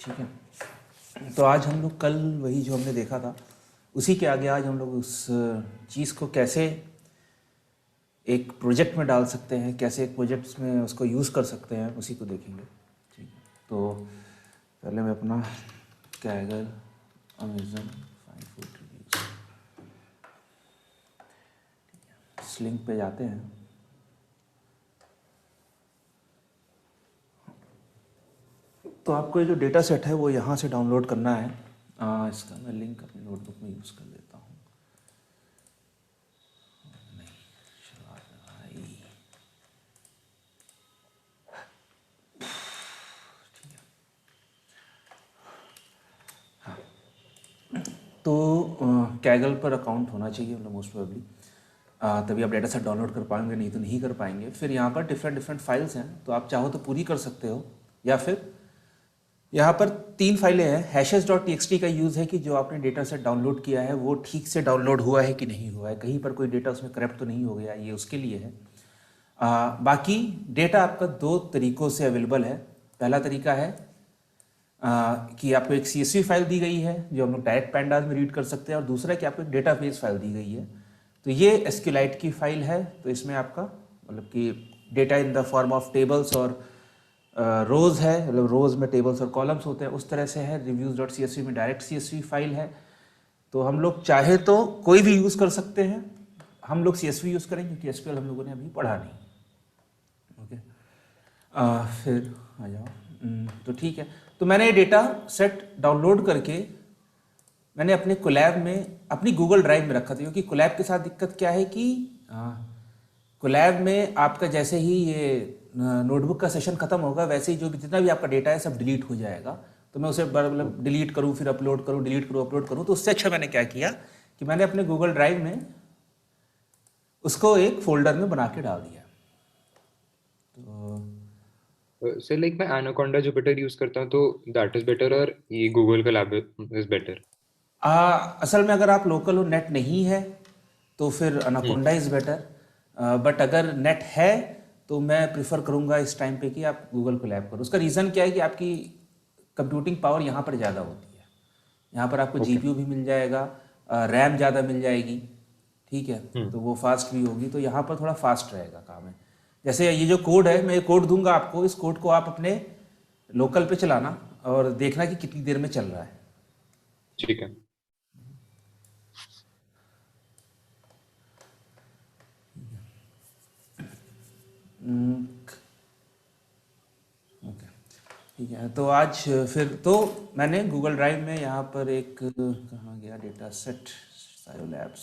ठीक है। तो आज हम लोग कल वही जो हमने देखा था उसी के आगे आज हम लोग उस चीज़ को कैसे एक प्रोजेक्ट में डाल सकते हैं, कैसे एक प्रोजेक्ट्स में उसको यूज़ कर सकते हैं, उसी को देखेंगे। ठीक है। तो पहले मैं अपना कैगल अमेजन 5 फूड रिव्यूज इस लिंक पे जाते हैं। तो आपको ये जो डेटा सेट है वो यहाँ से डाउनलोड करना है। इसका मैं लिंक अपनी नोटबुक में यूज़ कर लेता हूँ। नहीं, शुरुआत में भाई। ठीक है। हाँ, तो कैगल पर अकाउंट होना चाहिए मतलब मोस्ट प्रोबेबली, तभी आप डेटा सेट डाउनलोड कर पाएंगे, नहीं तो नहीं कर पाएंगे। फिर यहाँ पर डिफरेंट फाइल्स हैं, तो आप चाहो तो पूरी कर सकते हो, या फिर यहाँ पर 3 फाइलें हैं। hashes.txt का यूज़ है कि जो आपने डेटा सेट डाउनलोड किया है वो ठीक से डाउनलोड हुआ है कि नहीं हुआ है, कहीं पर कोई डेटा उसमें करप्ट तो नहीं हो गया, ये उसके लिए है। बाकी डेटा आपका 2 तरीक़ों से अवेलेबल है। पहला तरीका है कि आपको एक CSV फाइल दी गई है जो हम लोग डायरेक्ट पैंडाज में रीड कर सकते हैं, और दूसरा है कि आपको एक डेटाबेस फाइल दी गई है। तो ये SQLite की फाइल है, तो इसमें आपका मतलब कि data in the form of tables और रोज़ है, मतलब रोज़ में टेबल्स और कॉलम्स होते हैं, उस तरह से है। reviews.csv में डायरेक्ट CSV फाइल है। तो हम लोग चाहे तो कोई भी यूज़ कर सकते हैं, हम लोग CSV यूज़ करेंगे क्योंकि SQL हम लोगों ने अभी पढ़ा नहीं। ओके, फिर आ जाओ। तो ठीक है, तो मैंने ये डेटा सेट डाउनलोड करके मैंने अपने कोलैब में, अपनी गूगल ड्राइव में रखा था, क्योंकि कोलैब के साथ दिक्कत क्या है कि कोलैब में आपका जैसे ही ये नोटबुक का सेशन खत्म होगा वैसे ही जो भी जितना भी आपका डेटा है सब डिलीट हो जाएगा। तो मैं उसे मतलब डिलीट करूँ फिर अपलोड करूँ, डिलीट करूँ अपलोड करूँ। तो उससे अच्छा मैंने क्या किया कि मैंने अपने गूगल ड्राइव में उसको एक फोल्डर में बना के डाल दिया। तो सर लाइक मैं एनाकोंडा जुपिटर यूज करता हूँ, तो दैट इज बेटर, और ये गूगल का लैब इज बेटर? असल में अगर आप लोकल हो, नेट नहीं है, तो फिर अनाकोंडा इज़ बेटर। बट अगर नेट है तो मैं प्रिफर करूँगा इस टाइम पे कि आप गूगल को लैब करो। उसका रीज़न क्या है कि आपकी कंप्यूटिंग पावर यहाँ पर ज़्यादा होती है। यहाँ पर आपको ओके। जीपीयू भी मिल जाएगा, रैम ज़्यादा मिल जाएगी, ठीक है, तो वो फास्ट भी होगी, तो यहाँ पर थोड़ा फास्ट रहेगा काम है। जैसे ये जो कोड है, मैं ये कोड दूंगा आपको, इस कोड को आप अपने लोकल पे चलाना और देखना कि कितनी देर में चल रहा है। ठीक है। ओके, ठीक है। तो आज फिर तो मैंने गूगल ड्राइव में यहाँ पर एक कहाँ गया डेटा सेट, सायोलैब्स,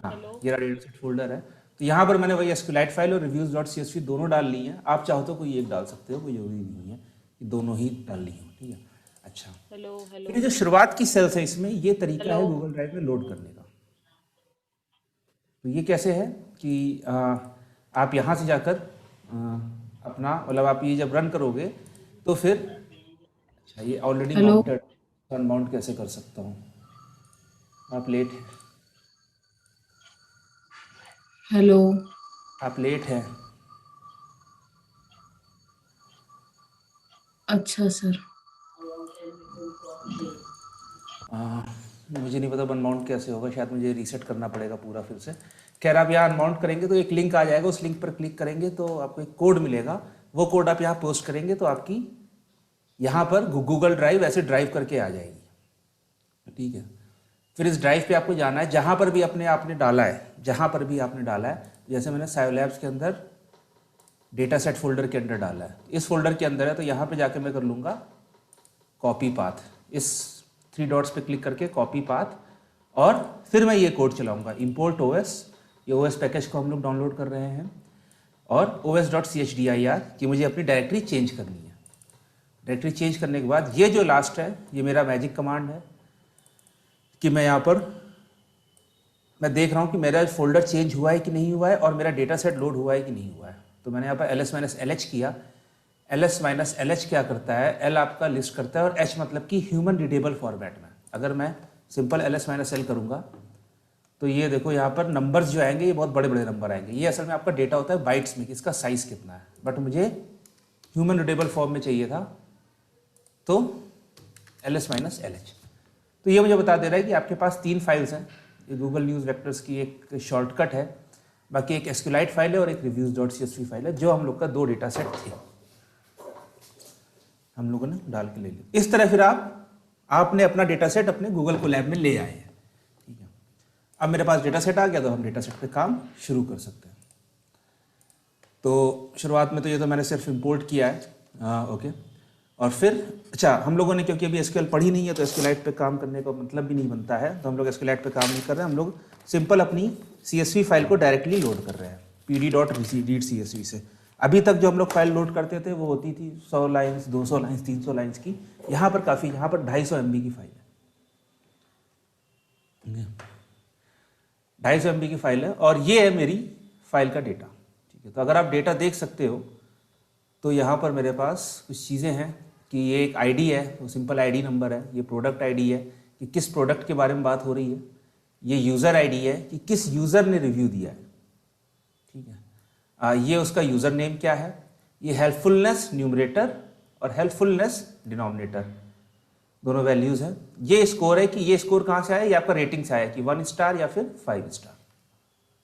हाँ ये रहा डेटा सेट फोल्डर है। तो यहाँ पर मैंने वही SQLite फाइल और reviews.csv दोनों डाल ली हैं। आप चाहो तो कोई एक डाल सकते हो, कोई जरूरी नहीं है कि दोनों ही डालनी हो, ठीक है। अच्छा, फिर ये जो शुरुआत की सेल्स है इसमें ये तरीका है गूगल ड्राइव में लोड करने का। तो ये कैसे है कि आप यहाँ से जाकर अपना मतलब आप ये जब रन करोगे तो फिर, अच्छा ये ऑलरेडी हेलो माउंटेड, अनमाउंट कैसे कर सकता हूँ? आप लेट हैं, हेलो। आप लेट हैं। अच्छा सर। मुझे नहीं पता अनमाउंट कैसे होगा, शायद मुझे रीसेट करना पड़ेगा पूरा फिर से। खैर आप यहाँ अनमाउंट करेंगे तो एक लिंक आ जाएगा, उस लिंक पर क्लिक करेंगे तो आपको एक कोड मिलेगा, वो कोड आप यहाँ पोस्ट करेंगे तो आपकी यहाँ पर गूगल ड्राइव ऐसे ड्राइव करके आ जाएगी, ठीक है। फिर इस ड्राइव पे आपको जाना है जहाँ पर भी अपने आपने डाला है, जहाँ पर भी आपने डाला है। जैसे मैंने सायोलैब्स के अंदर डेटा सेट फोल्डर के अंदर डाला है, इस फोल्डर के अंदर है, तो यहाँ पे जाके मैं कर लूँगा कॉपी पाथ, इस 3 डॉट्स पे क्लिक करके कॉपी पाथ, और फिर मैं ये कोड चलाऊँगा import OS, ये OS पैकेज को हम लोग डाउनलोड कर रहे हैं, और os.chdir कि मुझे अपनी डायरेक्टरी चेंज करनी है। डायरेक्टरी चेंज करने के बाद ये जो लास्ट है ये मेरा मैजिक कमांड है कि मैं यहाँ पर मैं देख रहा हूँ कि मेरा फोल्डर चेंज हुआ है कि नहीं हुआ है और मेरा डेटा सेट लोड हुआ है कि नहीं हुआ है। तो मैंने यहाँ पर ls-lh किया। ls-lh क्या करता है, l आपका लिस्ट करता है और h मतलब कि ह्यूमन रीडेबल फॉर्मेट में। अगर मैं सिंपल ls-l करूँगा तो ये देखो यहाँ पर नंबर्स जो आएंगे ये बहुत बड़े बड़े नंबर आएंगे। ये असल में आपका डेटा होता है बाइट्स में कि इसका साइज़ कितना है, बट मुझे ह्यूमन रीडेबल फॉर्म में चाहिए था, तो ls माइनस LH। तो ये मुझे बता दे रहा है कि आपके पास 3 फाइल्स हैं। ये गूगल न्यूज़ वेक्टर्स की एक शॉर्टकट है, बाकी एक SQLite फाइल है और एक reviews.csv फाइल है, जो हम लोग का 2 डेटा सेट थे, हम लोगों ने डाल के ले लिया। इस तरह फिर आपने अपना डेटा सेट अपने गूगल कोलैब में ले आए हैं, ठीक है। अब मेरे पास डेटा सेट आ गया, तो हम डेटा सेट पे काम शुरू कर सकते हैं। तो शुरुआत में तो ये तो मैंने सिर्फ इंपोर्ट किया है, ओके। और फिर अच्छा, हम लोगों ने क्योंकि अभी SQL पढ़ी नहीं है, तो SQLite पे काम करने का मतलब भी नहीं बनता है, तो हम लोग SQLite पे काम नहीं कर रहे हैं। हम लोग सिंपल अपनी CSV फाइल को डायरेक्टली लोड कर रहे हैं pd.read.csv से। अभी तक जो हम लोग फाइल लोड करते थे वो होती थी 100 लाइन्स, 200 लाइन्स, 300 लाइन्स की। यहाँ पर 250 MB की फाइल है, 250 MB की फाइल है, और ये है मेरी फाइल का डेटा, ठीक है। तो अगर आप डेटा देख सकते हो तो यहाँ पर मेरे पास कुछ चीज़ें हैं कि ये एक आईडी है, वो सिंपल आईडी नंबर है, ये प्रोडक्ट आईडी है कि किस प्रोडक्ट के बारे में बात हो रही है, ये यूज़र आईडी है कि किस यूज़र ने रिव्यू दिया है, ठीक है। ये उसका यूज़र नेम क्या है, ये हेल्पफुलनेस न्यूमरेटर और हेल्पफुलनेस डिनोमिनेटर दोनों वैल्यूज़ हैं। ये स्कोर है कि ये स्कोर कहाँ से आया, ये आपका रेटिंग से आया कि 1 स्टार या फिर 5 स्टार,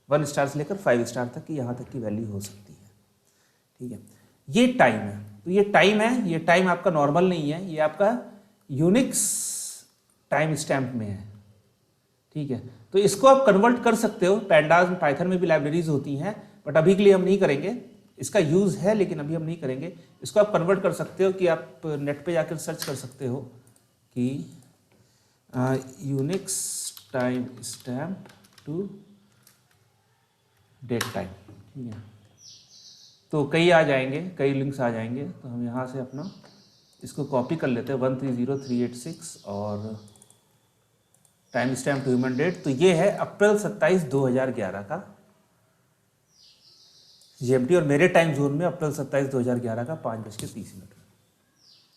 1 स्टार से लेकर 5 स्टार तक की यहाँ तक की वैल्यू हो सकती है, ठीक है। ये टाइम है, तो ये टाइम है, ये टाइम आपका नॉर्मल नहीं है, ये आपका यूनिक्स टाइम स्टैम्प में है, ठीक है। तो इसको आप कन्वर्ट कर सकते हो, पैंडाज में, पाइथन में भी लाइब्रेरीज होती हैं, बट अभी के लिए हम नहीं करेंगे, इसका यूज़ है लेकिन अभी हम नहीं करेंगे। इसको आप कन्वर्ट कर सकते हो कि आप नेट पे जाकर सर्च कर सकते हो कि Unix time stamp to date time, ठीक है। तो कई आ जाएंगे, कई लिंक्स आ जाएंगे, तो हम यहाँ से अपना इसको कॉपी कर लेते हैं 130386 और time stamp to human date. तो ये है अप्रैल 27, 2011 का GMT, और मेरे टाइम जोन में अप्रैल 27, 2011 का 5:30।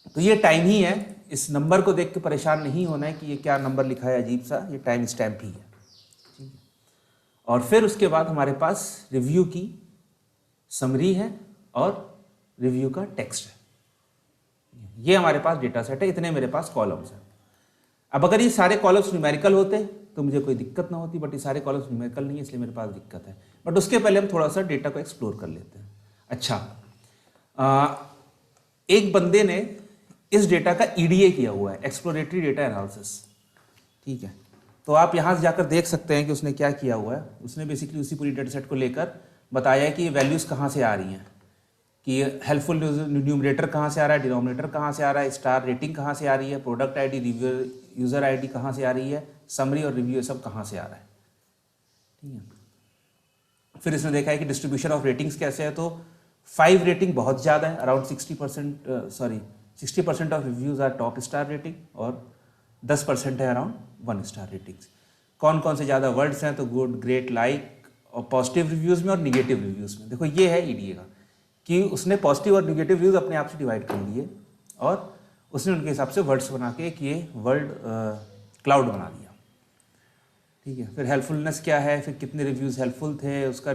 तो ये टाइम ही है, इस नंबर को देख के परेशान नहीं होना है कि ये क्या नंबर लिखा है अजीब सा, ये टाइम स्टैम्प ही है, ठीक है। और फिर उसके बाद हमारे पास रिव्यू की समरी है और रिव्यू का टेक्स्ट है, ये हमारे पास डेटा सेट है, इतने मेरे पास कॉलम्स हैं। अब अगर ये सारे कॉलम्स न्यूमेरिकल होते तो मुझे कोई दिक्कत ना होती, बट ये सारे कॉलम्स न्यूमेरिकल नहीं है, इसलिए मेरे पास दिक्कत है। बट उसके पहले हम थोड़ा सा डेटा को एक्सप्लोर कर लेते हैं। अच्छा, एक बंदे ने इस डेटा का EDA किया हुआ है, एक्सप्लोरेटरी डेटा एनालिसिस, ठीक है। तो आप यहाँ से जाकर देख सकते हैं कि उसने क्या किया हुआ है। उसने बेसिकली उसी पूरी डेटा सेट को लेकर बताया है कि ये वैल्यूज़ कहाँ से आ रही हैं, कि हेल्पफुल न्यूमरेटर कहाँ से आ रहा है, डिनोमिनेटर कहाँ से आ रहा है, स्टार रेटिंग कहाँ से आ रही है, product ID, review user ID कहाँ से आ रही है, समरी और रिव्यू सब कहाँ से आ रहा है, ठीक है। फिर इसने देखा है कि डिस्ट्रीब्यूशन ऑफ रेटिंग्स कैसे है, तो 5 रेटिंग बहुत ज़्यादा है, अराउंड 60% ऑफ reviews are top star rating और 10% है अराउंड 1 स्टार रेटिंग्स। कौन कौन से ज़्यादा वर्ड्स हैं, तो गुड, ग्रेट, लाइक और पॉजिटिव रिव्यूज़ में और निगेटिव रिव्यूज़ में। देखो ये है EDA का कि उसने पॉजिटिव और निगेटिव रिव्यूज़ अपने आप से डिवाइड कर लिए और उसने उनके हिसाब से वर्ड्स बना के एक ये वर्ड क्लाउड बना दिया, ठीक है। फिर हेल्पफुलनेस क्या है, फिर कितने रिव्यूज़ हेल्पफुल थे, उसका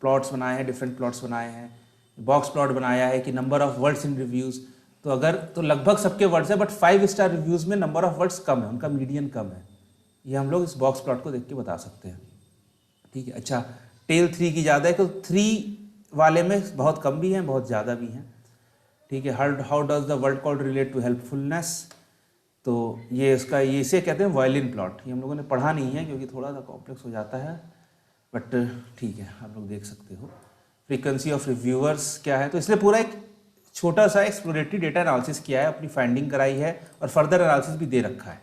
प्लॉट्स बनाए हैं, डिफरेंट प्लॉट्स बनाए हैं, बॉक्स प्लॉट बनाया है कि number of words in reviews, तो लगभग सबके वर्ड्स है, बट 5 स्टार रिव्यूज़ में नंबर ऑफ वर्ड्स कम है, उनका मीडियन कम है, ये हम लोग इस बॉक्स प्लॉट को देख के बता सकते हैं, ठीक है। अच्छा, टेल 3 की ज़्यादा है, तो 3 वाले में बहुत कम भी हैं, बहुत ज़्यादा भी हैं, ठीक है। How does the word called relate to helpfulness, तो ये इसका, ये इसे कहते हैं वायलिन प्लॉट। ये हम लोगों ने पढ़ा नहीं है क्योंकि थोड़ा सा कॉम्प्लेक्स हो जाता है, बट ठीक है, आप लोग देख सकते हो। फ्रीक्वेंसी ऑफ रिव्यूअर्स क्या है, तो इसलिए पूरा एक छोटा सा एक्सप्लोरेटरी डेटा एनालिसिस किया है, अपनी फाइंडिंग कराई है और फर्दर एनालिसिस भी दे रखा है।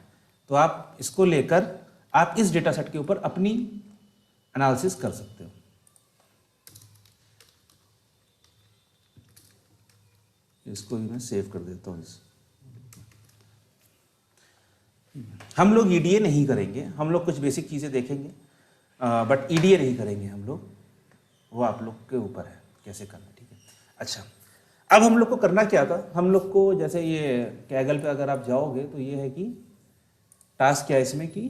तो आप इसको लेकर आप इस डेटा सेट के ऊपर अपनी एनालिसिस कर सकते हो। इसको भी मैं सेव कर देता हूँ। हम लोग EDA नहीं करेंगे, हम लोग कुछ बेसिक चीज़ें देखेंगे, बट EDA नहीं करेंगे हम लोग, वो आप लोग के ऊपर है कैसे करना, ठीक है। अच्छा, अब हम लोग को करना क्या था, हम लोग को जैसे ये कैगल पे अगर आप जाओगे तो ये है कि टास्क क्या है इसमें कि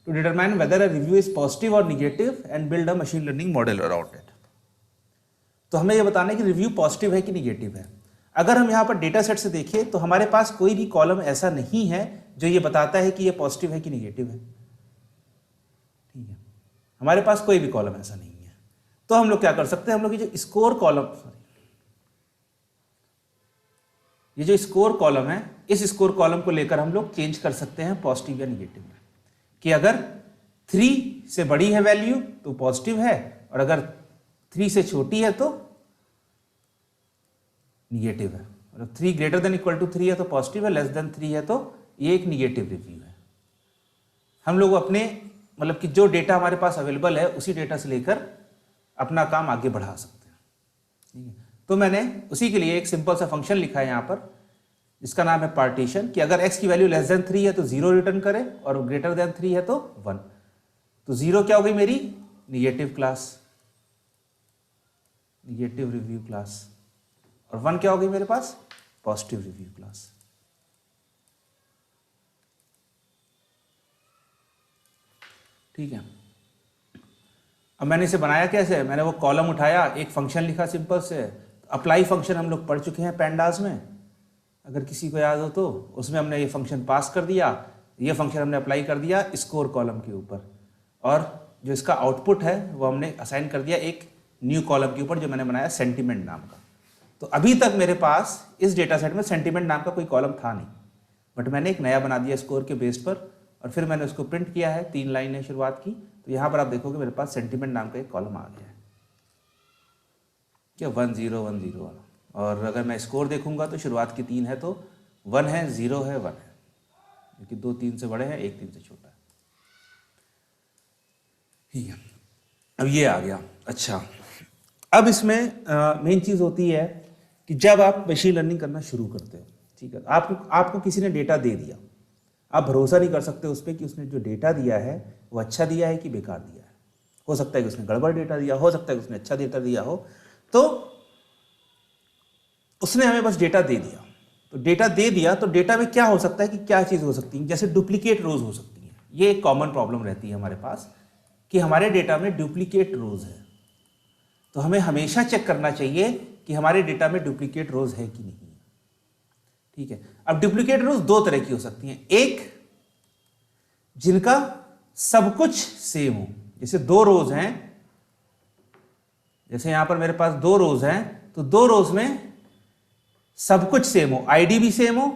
to determine whether a review is positive और negative and build a machine learning model around it. तो हमें ये बताना है कि रिव्यू पॉजिटिव है कि निगेटिव है। अगर हम यहाँ पर डेटा सेट से देखें तो हमारे पास कोई भी कॉलम ऐसा नहीं है जो ये बताता है कि ये पॉजिटिव है कि निगेटिव है। ठीक है, हमारे पास कोई भी कॉलम ऐसा नहीं है। तो हम लोग क्या कर सकते हैं, हम लोग ये जो स्कोर कॉलम, ये जो स्कोर कॉलम है, इस स्कोर कॉलम को लेकर हम लोग चेंज कर सकते हैं पॉजिटिव या निगेटिव में, कि अगर 3 से बड़ी है वैल्यू तो पॉजिटिव है, और अगर 3 से छोटी है तो निगेटिव है, और 3 ग्रेटर देन इक्वल टू 3 है तो पॉजिटिव है, लेस देन 3 है तो ये एक निगेटिव रिव्यू है। हम लोग अपने मतलब कि जो डेटा हमारे पास अवेलेबल है उसी डेटा से लेकर अपना काम आगे बढ़ा सकते हैं। ठीक है, तो मैंने उसी के लिए एक सिंपल सा फंक्शन लिखा है यहाँ पर, जिसका नाम है पार्टीशन, कि अगर x की वैल्यू लेस देन 3 है तो 0 रिटर्न करे, और ग्रेटर देन 3 है तो 1। तो 0 क्या हो गई मेरी, negative class, negative review class, और 1 क्या हो गई मेरे पास, पॉजिटिव रिव्यू क्लास। ठीक है, अब मैंने इसे बनाया कैसे, मैंने वो कॉलम उठाया, एक फंक्शन लिखा सिंपल से, अप्लाई फंक्शन हम लोग पढ़ चुके हैं पैंडास में, अगर किसी को याद हो तो, उसमें हमने ये फंक्शन पास कर दिया, ये फंक्शन हमने अप्लाई कर दिया स्कोर कॉलम के ऊपर, और जो इसका आउटपुट है वो हमने असाइन कर दिया एक न्यू कॉलम के ऊपर जो मैंने बनाया सेंटीमेंट नाम का। तो अभी तक मेरे पास इस डेटा सेट में सेंटीमेंट नाम का कोई कॉलम था नहीं, बट मैंने एक नया बना दिया स्कोर के बेस पर, और फिर मैंने उसको प्रिंट किया है, 3 लाइनें शुरुआत की। तो यहाँ पर आप देखोगे मेरे पास सेंटीमेंट नाम का एक कॉलम आ गया है, क्या 1 0 1 0 वाला, और अगर मैं स्कोर देखूंगा तो शुरुआत की 3 है तो 1 है, 0 है, 1 है, क्योंकि 2 3 से बड़े हैं, 1 3 से छोटा है। ठीक है, अब ये आ गया। अच्छा, अब इसमें मेन चीज़ होती है कि जब आप मशीन लर्निंग करना शुरू करते हो, ठीक है, आपको किसी ने डेटा दे दिया, आप भरोसा नहीं कर सकते उस पर कि उसने जो डेटा दिया है वो अच्छा दिया है कि बेकार दिया है। हो सकता है कि उसने गड़बड़ डेटा दिया, हो सकता है कि उसने अच्छा डेटा दिया हो। तो उसने हमें बस डेटा दे दिया, तो डेटा दे दिया तो डेटा में क्या हो सकता है कि क्या चीज़ हो सकती है, जैसे डुप्लीकेट रोज हो सकती हैं। ये एक कॉमन प्रॉब्लम रहती है हमारे पास कि हमारे डेटा में डुप्लीकेट रोज है। तो हमें हमेशा चेक करना चाहिए कि हमारे डेटा में डुप्लीकेट रोज है कि नहीं है। ठीक है, अब डुप्लीकेट रोज 2 तरह की हो सकती हैं, एक जिनका सब कुछ सेम हो, जैसे 2 रोज हैं, जैसे यहां पर मेरे पास 2 रोज हैं, तो 2 रोज में सब कुछ सेम हो, आईडी भी सेम हो,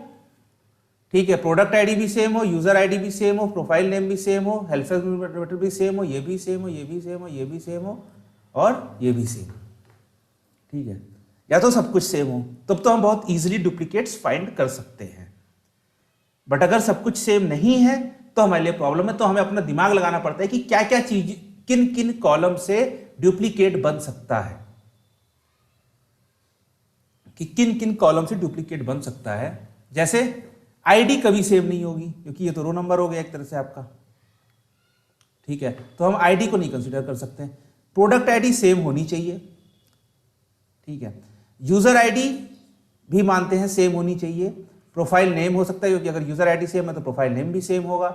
ठीक है, प्रोडक्ट आईडी भी सेम हो, यूजर आईडी भी सेम हो, प्रोफाइल नेम भी सेम हो, हेल्थ भी सेम हो, ये भी सेम हो, ये भी सेम हो, ये भी सेम हो, और ये भी सेम। ठीक है, या तो सब कुछ सेम हो, तब तो हम बहुत इजीली डुप्लीकेट्स फाइंड कर सकते हैं। बट अगर सब कुछ सेम नहीं है तो हमारे लिए प्रॉब्लम है। तो हमें अपना दिमाग लगाना पड़ता है कि क्या क्या चीज किन किन कॉलम से डुप्लीकेट बन सकता है, कि किन किन कॉलम से डुप्लीकेट बन सकता है। जैसे आईडी कभी सेम नहीं होगी, क्योंकि ये तो रो नंबर हो गया एक तरह से आपका। ठीक है, तो हम आईडी को नहीं कंसीडर कर सकते। प्रोडक्ट आईडी सेम होनी चाहिए। ठीक है, यूजर आईडी भी मानते हैं सेम होनी चाहिए। प्रोफाइल नेम हो सकता है, क्योंकि अगर यूजर आईडी सेम है तो प्रोफाइल नेम भी सेम होगा।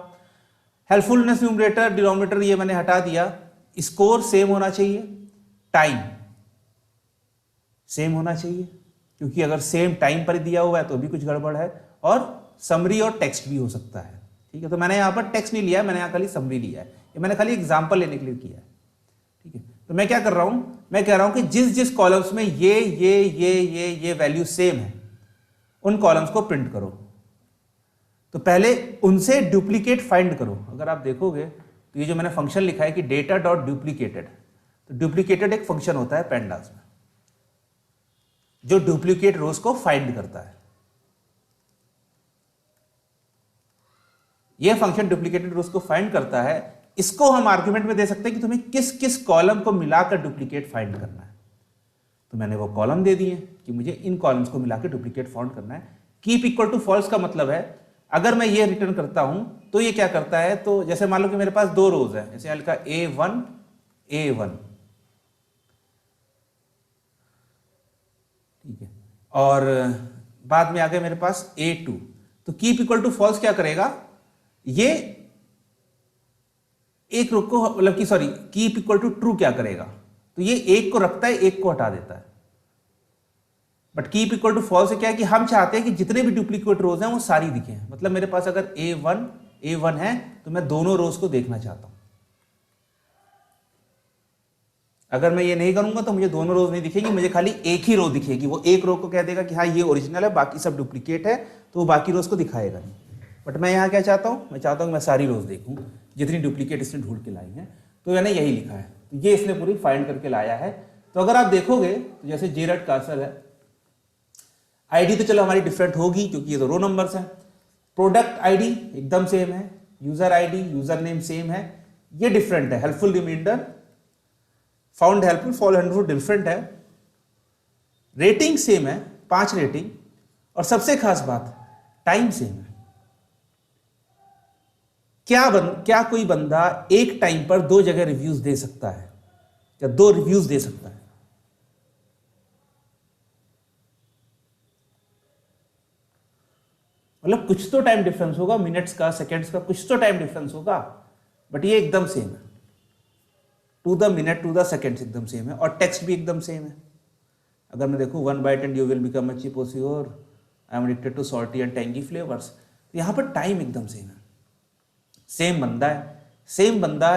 हेल्पफुलनेस न्यूमरेटर डिनोमिनेटर ये मैंने हटा दिया। स्कोर सेम होना चाहिए। टाइम सेम होना चाहिए, क्योंकि अगर सेम टाइम पर दिया हुआ है तो भी कुछ गड़बड़ है। और समरी और टेक्स्ट भी हो सकता है। ठीक है, तो मैंने यहाँ पर टेक्स्ट नहीं लिया, मैंने यहाँ खाली समरी लिया है। ये मैंने खाली एग्जाम्पल लेने के लिए किया है। ठीक है, तो मैं क्या कर रहा हूं, मैं कह रहा हूं कि जिस जिस कॉलम्स में ये वैल्यू सेम है उन कॉलम्स को प्रिंट करो। तो पहले उनसे डुप्लीकेट फाइंड करो। अगर आप देखोगे तो ये जो मैंने फंक्शन लिखा है कि डेटा डॉट डुप्लीकेटेड, तो डुप्लीकेटेड एक फंक्शन होता है पैंडास में जो डुप्लीकेट रोज को फाइंड करता है। यह फंक्शन डुप्लीकेटेड रोज को फाइंड करता है। इसको हम आर्गुमेंट में दे सकते हैं कि तुम्हें किस किस कॉलम को मिलाकर डुप्लीकेट फाइंड करना है। तो मैंने वो कॉलम दे दिए कि मुझे इन कॉलम्स को मिलाकर डुप्लीकेट फाइंड करना है। कीप इक्वल टू फॉल्स का मतलब है अगर मैं ये रिटर्न करता हूं तो ये क्या करता है, तो जैसे मान लो कि मेरे पास 2 रोज है, जैसे यहाँ लिखा A1 A1, ठीक है, और बाद में आ गया मेरे पास A2। तो कीप इक्वल टू फॉल्स क्या करेगा, ये एक रो को मतलब कि sorry keep equal to true क्या करेगा, तो ये एक को रखता है, एक को हटा देता है। But keep equal to false से क्या है कि हम चाहते हैं कि जितने भी डुप्लीकेट रोज हैं वो सारी दिखें। मतलब मेरे पास अगर A1 है तो मैं दोनों रोज को देखना चाहता हूं। अगर मैं ये नहीं करूंगा तो मुझे दोनों रोज नहीं दिखेगी, मुझे खाली एक ही रो दिखेगी। वो एक रो को कह देगा कि हाँ ये ओरिजिनल है, बाकी सब डुप्लीकेट है, तो वो बाकी रोज को दिखाएगा नहीं। बट मैं यहाँ क्या चाहता हूँ, मैं चाहता हूँ मैं सारी रोज देखूँ जितनी डुप्लीकेट इसने ढूंढ के लाई हैं। तो मैंने यही लिखा है, तो ये इसने पूरी फाइंड करके लाया है। तो अगर आप देखोगे तो जैसे जेरड कासल है, आईडी तो चलो हमारी डिफरेंट होगी क्योंकि ये तो रो नंबर्स हैं। प्रोडक्ट आईडी एकदम सेम है, user ID user name same है, ये डिफरेंट है। Helpful reminder, found helpful, follow helpful different है। रेटिंग सेम है, 5 रेटिंग, और सबसे खास बात टाइम सेम है। क्या कोई बंदा एक टाइम पर 2 जगह रिव्यूज दे सकता है, या 2 रिव्यूज दे सकता है? मतलब कुछ तो टाइम डिफरेंस होगा, मिनट्स का, सेकंड्स का, कुछ तो टाइम डिफरेंस होगा, बट ये एकदम सेम है। To the minute to the seconds एकदम सेम है, और टेक्स्ट भी एकदम सेम है। अगर मैं देखूं 1 bite and you will become a chip I am addicted to salty and tangy flavors, तो यहाँ पर टाइम एकदम सेम है। सेम बंदा है, सेम बंदा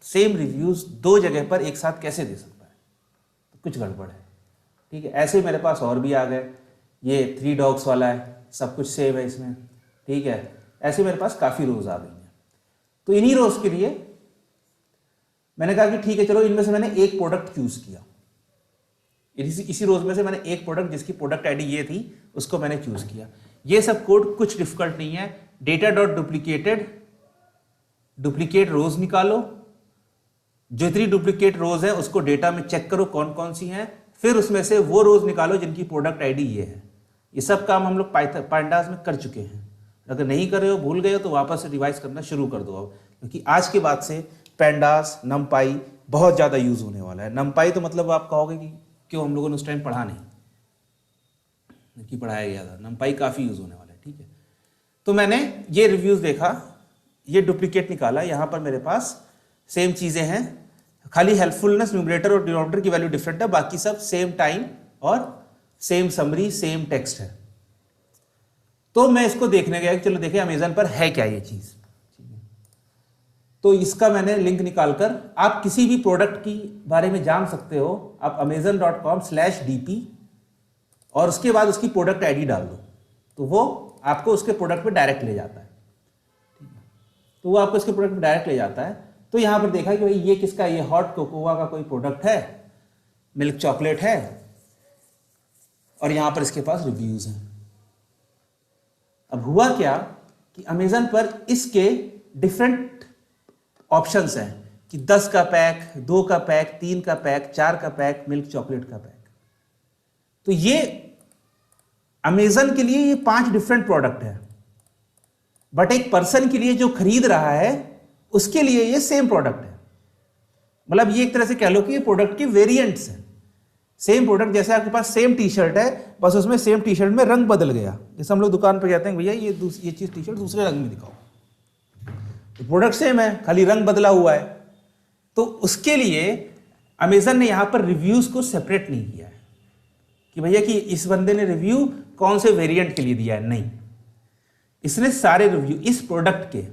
सेम रिव्यूज 2 जगह पर एक साथ कैसे दे सकता है? तो कुछ गड़बड़ है। ठीक है, ऐसे मेरे पास और भी आ गए। ये 3 dogs वाला है, सब कुछ सेम है इसमें। ठीक है, ऐसे मेरे पास काफ़ी रोज आ गई हैं। तो इन्हीं रोज के लिए मैंने कहा कि ठीक है चलो, इनमें से मैंने एक प्रोडक्ट चूज किया। इसी रोज में से मैंने एक प्रोडक्ट जिसकी प्रोडक्ट आईडी ये थी उसको मैंने चूज किया। ये सब कोड कुछ डिफिकल्ट नहीं है। डेटा डॉट डुप्लीकेटेड, डुप्लीकेट रोज निकालो, जितनी डुप्लीकेट रोज है उसको डेटा में चेक करो कौन कौन सी हैं, फिर उसमें से वो रोज निकालो जिनकी प्रोडक्ट आईडी ये है। ये सब काम हम लोग पांडास में कर चुके हैं। अगर नहीं कर रहे हो, भूल गए हो, तो वापस से रिवाइज करना शुरू कर दो अब, क्योंकि आज के बाद से पैंडास, नमपाई बहुत ज़्यादा यूज होने वाला है। नमपाई तो मतलब आप कहोगे कि क्यों, हम लोगों ने उस टाइम पढ़ा नहीं कि पढ़ाया गया था। नमपाई काफ़ी यूज होने वाला है। ठीक है, तो मैंने ये रिव्यूज़ देखा, ये डुप्लीकेट निकाला। यहाँ पर मेरे पास सेम चीज़ें हैं, खाली हेल्पफुलनेस न्यूमरेटर और डिनोमिनेटर की वैल्यू डिफरेंट है, बाकी सब सेम टाइम और सेम समरी, सेम टेक्स्ट है। तो मैं इसको देखने गया कि चलो देखें अमेजन पर है क्या ये चीज़। तो इसका मैंने लिंक निकालकर, आप किसी भी प्रोडक्ट की बारे में जान सकते हो। आप amazon.com/dp और उसके बाद उसकी प्रोडक्ट आईडी डाल दो, तो वो आपको उसके प्रोडक्ट पे डायरेक्ट ले जाता है। ठीक है, तो वो आपको इसके प्रोडक्ट पे डायरेक्ट ले जाता है। तो यहाँ पर देखा कि भाई ये किसका, ये हॉट कोकोआ का कोई प्रोडक्ट है, मिल्क चॉकलेट है, और यहाँ पर इसके पास रिव्यूज हैं। अब हुआ क्या कि अमेजन पर इसके डिफरेंट ऑप्शंस हैं कि 10 का पैक, 2 का पैक, 3 का पैक, 4 का पैक, मिल्क चॉकलेट का पैक। तो ये अमेजन के लिए ये 5 डिफरेंट प्रोडक्ट है, बट एक पर्सन के लिए जो खरीद रहा है उसके लिए ये सेम प्रोडक्ट है। मतलब ये एक तरह से कह लो कि ये प्रोडक्ट के वेरिएंट्स हैं। सेम प्रोडक्ट, जैसे आपके पास सेम टी शर्ट है, बस उसमें सेम टी शर्ट में रंग बदल गया। जैसे हम लोग दुकान पर कहते हैं भैया ये चीज टी शर्ट दूसरे रंग में दिखाओ, तो प्रोडक्ट सेम है, खाली रंग बदला हुआ है। तो उसके लिए अमेजन ने यहां पर रिव्यूज को सेपरेट नहीं किया है कि भैया कि इस बंदे ने रिव्यू कौन से वेरिएंट के लिए दिया है, नहीं। इसने सारे रिव्यू, इस प्रोडक्ट के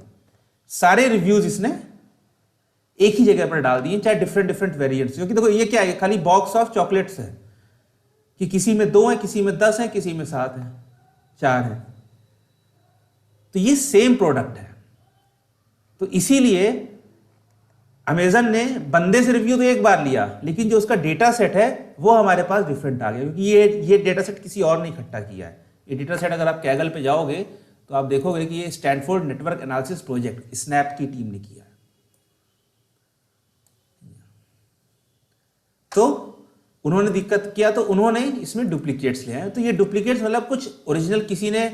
सारे रिव्यूज इसने एक ही जगह पर डाल दिए, चाहे डिफरेंट डिफरेंट वेरिएंट्स। क्योंकि देखो ये क्या है, खाली बॉक्स ऑफ चॉकलेट्स है कि किसी में 2 है, किसी में 10 है, किसी में 7 है, 4 है। तो ये सेम प्रोडक्ट है। तो इसीलिए अमेजन ने बंदे से रिव्यू तो एक बार लिया, लेकिन जो उसका डेटा सेट है वो हमारे पास डिफरेंट आ गया, क्योंकि ये डेटा सेट किसी और ने इकट्ठा किया है। ये डेटा सेट अगर आप कैगल पे जाओगे तो आप देखोगे कि ये Stanford network analysis project, snap की टीम ने किया है। तो उन्होंने दिक्कत किया, तो उन्होंने इसमें डुप्लीकेट्स ले आए। तो ये डुप्लीकेट्स मतलब कुछ ओरिजिनल किसी ने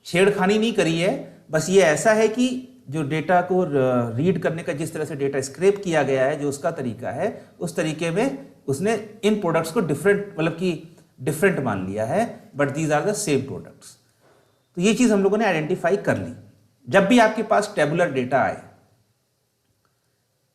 छेड़खानी नहीं करी है, बस ये ऐसा है कि जो डेटा को रीड करने का जिस तरह से डेटा स्क्रैप किया गया है, जो उसका तरीका है, उस तरीके में उसने इन प्रोडक्ट्स को डिफरेंट, मतलब कि डिफरेंट मान लिया है, but these are the same products. तो ये चीज़ हम लोगों ने आइडेंटिफाई कर ली। जब भी आपके पास टेबुलर डेटा आए,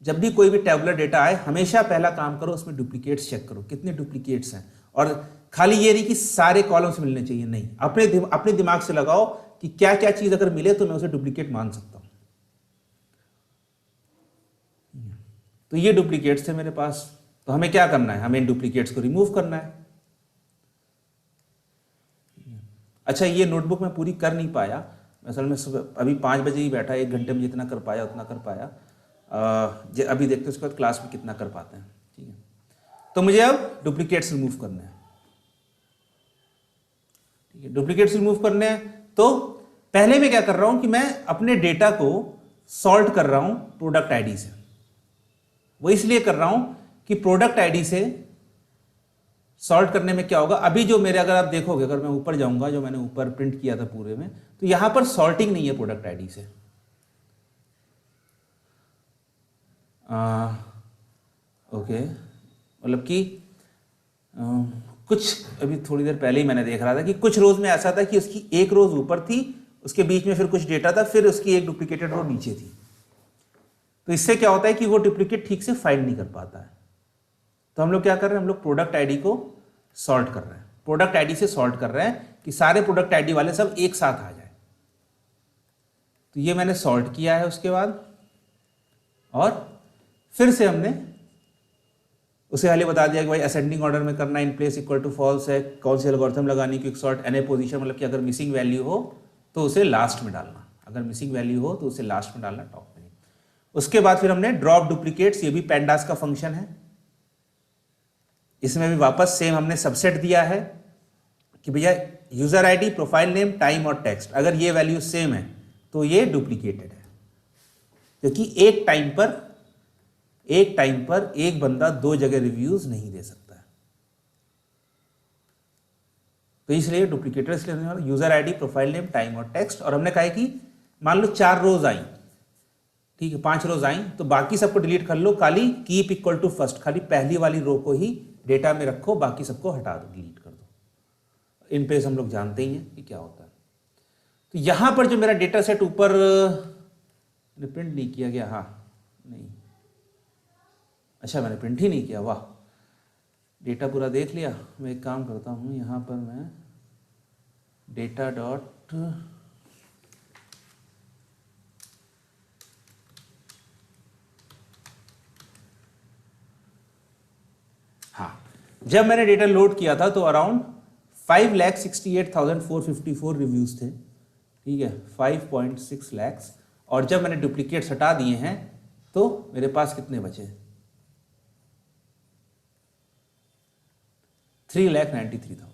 जब भी कोई भी टेबुलर डेटा आए, हमेशा पहला काम करो उसमें डुप्लीकेट्स चेक करो, कितने डुप्लीकेट्स हैं। और खाली ये नहीं कि सारे कॉलम्स मिलने चाहिए, नहीं, अपने दिमाग से लगाओ कि क्या क्या चीज अगर मिले तो मैं उसे डुप्लीकेट मान सकता हूं। तो ये डुप्लीकेट्स थे मेरे पास, तो हमें क्या करना है, हमें इन डुप्लीकेट्स को रिमूव करना है। अच्छा, ये नोटबुक मैं पूरी कर नहीं पाया असल में, सुबह अभी 5 बजे ही बैठा, 1 घंटे में जितना कर पाया उतना कर पाया। अभी देखते हैं उसके बाद क्लास में कितना कर पाते हैं। ठीक है, तो मुझे अब डुप्लीकेट्स रिमूव करने हैं। ठीक है, डुप्लीकेट्स रिमूव करने हैं, तो पहले मैं क्या कर रहा हूं कि मैं अपने डेटा को सॉर्ट कर रहा हूं प्रोडक्ट आईडी से। वो इसलिए कर रहा हूं कि प्रोडक्ट आईडी से सॉर्ट करने में क्या होगा, अभी जो मेरे, अगर आप देखोगे, अगर मैं ऊपर जाऊंगा, जो मैंने ऊपर प्रिंट किया था पूरे में, तो यहां पर सॉर्टिंग नहीं है प्रोडक्ट आईडी से। ओके, मतलब कि कुछ अभी थोड़ी देर पहले ही मैंने देख रहा था कि कुछ रोज में ऐसा था कि उसकी एक रोज ऊपर थी, उसके बीच में फिर कुछ डेटा था, फिर उसकी एक डुप्लीकेटेड रो नीचे थी। तो इससे क्या होता है कि वो डुप्लीकेट ठीक से फाइंड नहीं कर पाता है। तो हम लोग क्या कर रहे हैं, हम लोग प्रोडक्ट आईडी को सॉर्ट कर रहे हैं, प्रोडक्ट आईडी से सॉर्ट कर रहे हैं कि सारे प्रोडक्ट आईडी वाले सब एक साथ आ जाए। तो ये मैंने सॉर्ट किया है उसके बाद, और फिर से हमने उसे पहले बता दिया कि भाई असेंडिंग ऑर्डर में करना, in place equal to false है, कौन सी एल्गोरिथम लगानी, quick sort N A position, मतलब कि अगर मिसिंग वैल्यू हो तो उसे लास्ट में डालना, अगर मिसिंग वैल्यू हो तो उसे लास्ट में डालना, टॉप में। उसके बाद फिर हमने ड्रॉप डुप्लीकेट्स, ये भी पेंडास का फंक्शन है, इसमें भी वापस सेम हमने सबसेट दिया है कि भैया user ID, profile name, time और टेक्स्ट, अगर ये वैल्यू सेम है तो ये डुप्लीकेटेड है, क्योंकि एक टाइम पर एक बंदा 2 जगह रिव्यूज नहीं दे सकता है। तो इसलिए डुप्लीकेटेड इसलिए user ID, profile name, time और टेक्स्ट। और हमने कहा है कि मान लो 4 रोज आई, ठीक है, 5 रोज आई, तो बाकी सबको डिलीट कर लो, खाली कीप इक्वल टू फर्स्ट, खाली पहली वाली रो को ही डेटा में रखो, बाकी सबको हटा दो, डिलीट कर दो। इन पेज हम लोग जानते ही हैं कि क्या होता है। तो यहां पर जो मेरा डेटा सेट ऊपर प्रिंट नहीं किया गया, हाँ नहीं, अच्छा मैंने प्रिंट ही नहीं किया, वाह, डेटा पूरा देख लिया। मैं एक काम करता हूं, यहां पर मैं डेटा डॉट हाँ, जब मैंने डेटा लोड किया था तो अराउंड 5,68,454 रिव्यूज थे, ठीक है, 5.6 लाख। और जब मैंने डुप्लीकेट्स हटा दिए हैं तो मेरे पास कितने बचे, 3,93,000।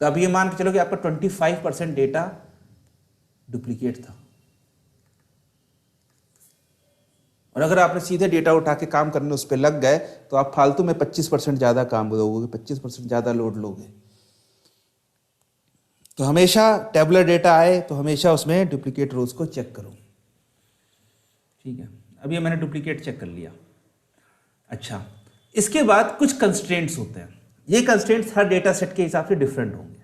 तो अब ये मान के चलो कि आपका 25% डेटा डुप्लीकेट था। और अगर आपने सीधे डेटा उठा के काम करने उस पर लग गए तो आप फालतू में 25% ज़्यादा काम दोगे, 25% ज़्यादा लोड लोगे। तो हमेशा टेबुलर डेटा आए तो हमेशा उसमें डुप्लीकेट रोज को चेक करो, ठीक है। अब ये मैंने डुप्लीकेट चेक कर लिया। अच्छा, इसके बाद कुछ कंस्ट्रेंट्स होते हैं, ये कंस्ट्रेंट्स हर डेटा सेट के हिसाब से डिफरेंट होंगे,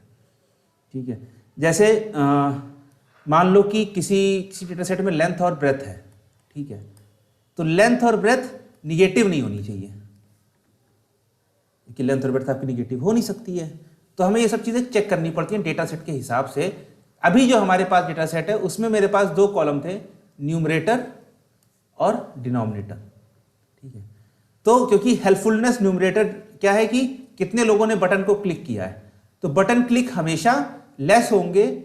ठीक है। जैसे मान लो कि किसी डेटा सेट में लेंथ और ब्रेथ है, ठीक है, तो लेंथ और ब्रेथ निगेटिव नहीं होनी चाहिए, कि लेंथ और ब्रेथ आपकी निगेटिव हो नहीं सकती है। तो हमें ये सब चीज़ें चेक करनी पड़ती हैं डेटा सेट के हिसाब से। अभी जो हमारे पास डेटा सेट है उसमें मेरे पास 2 कॉलम थे, न्यूमरेटर और डिनोमिनेटर, ठीक है। तो क्योंकि हेल्पफुलनेस न्यूमरेटर क्या है कि कितने लोगों ने बटन को क्लिक किया है, तो बटन क्लिक हमेशा लेस होंगे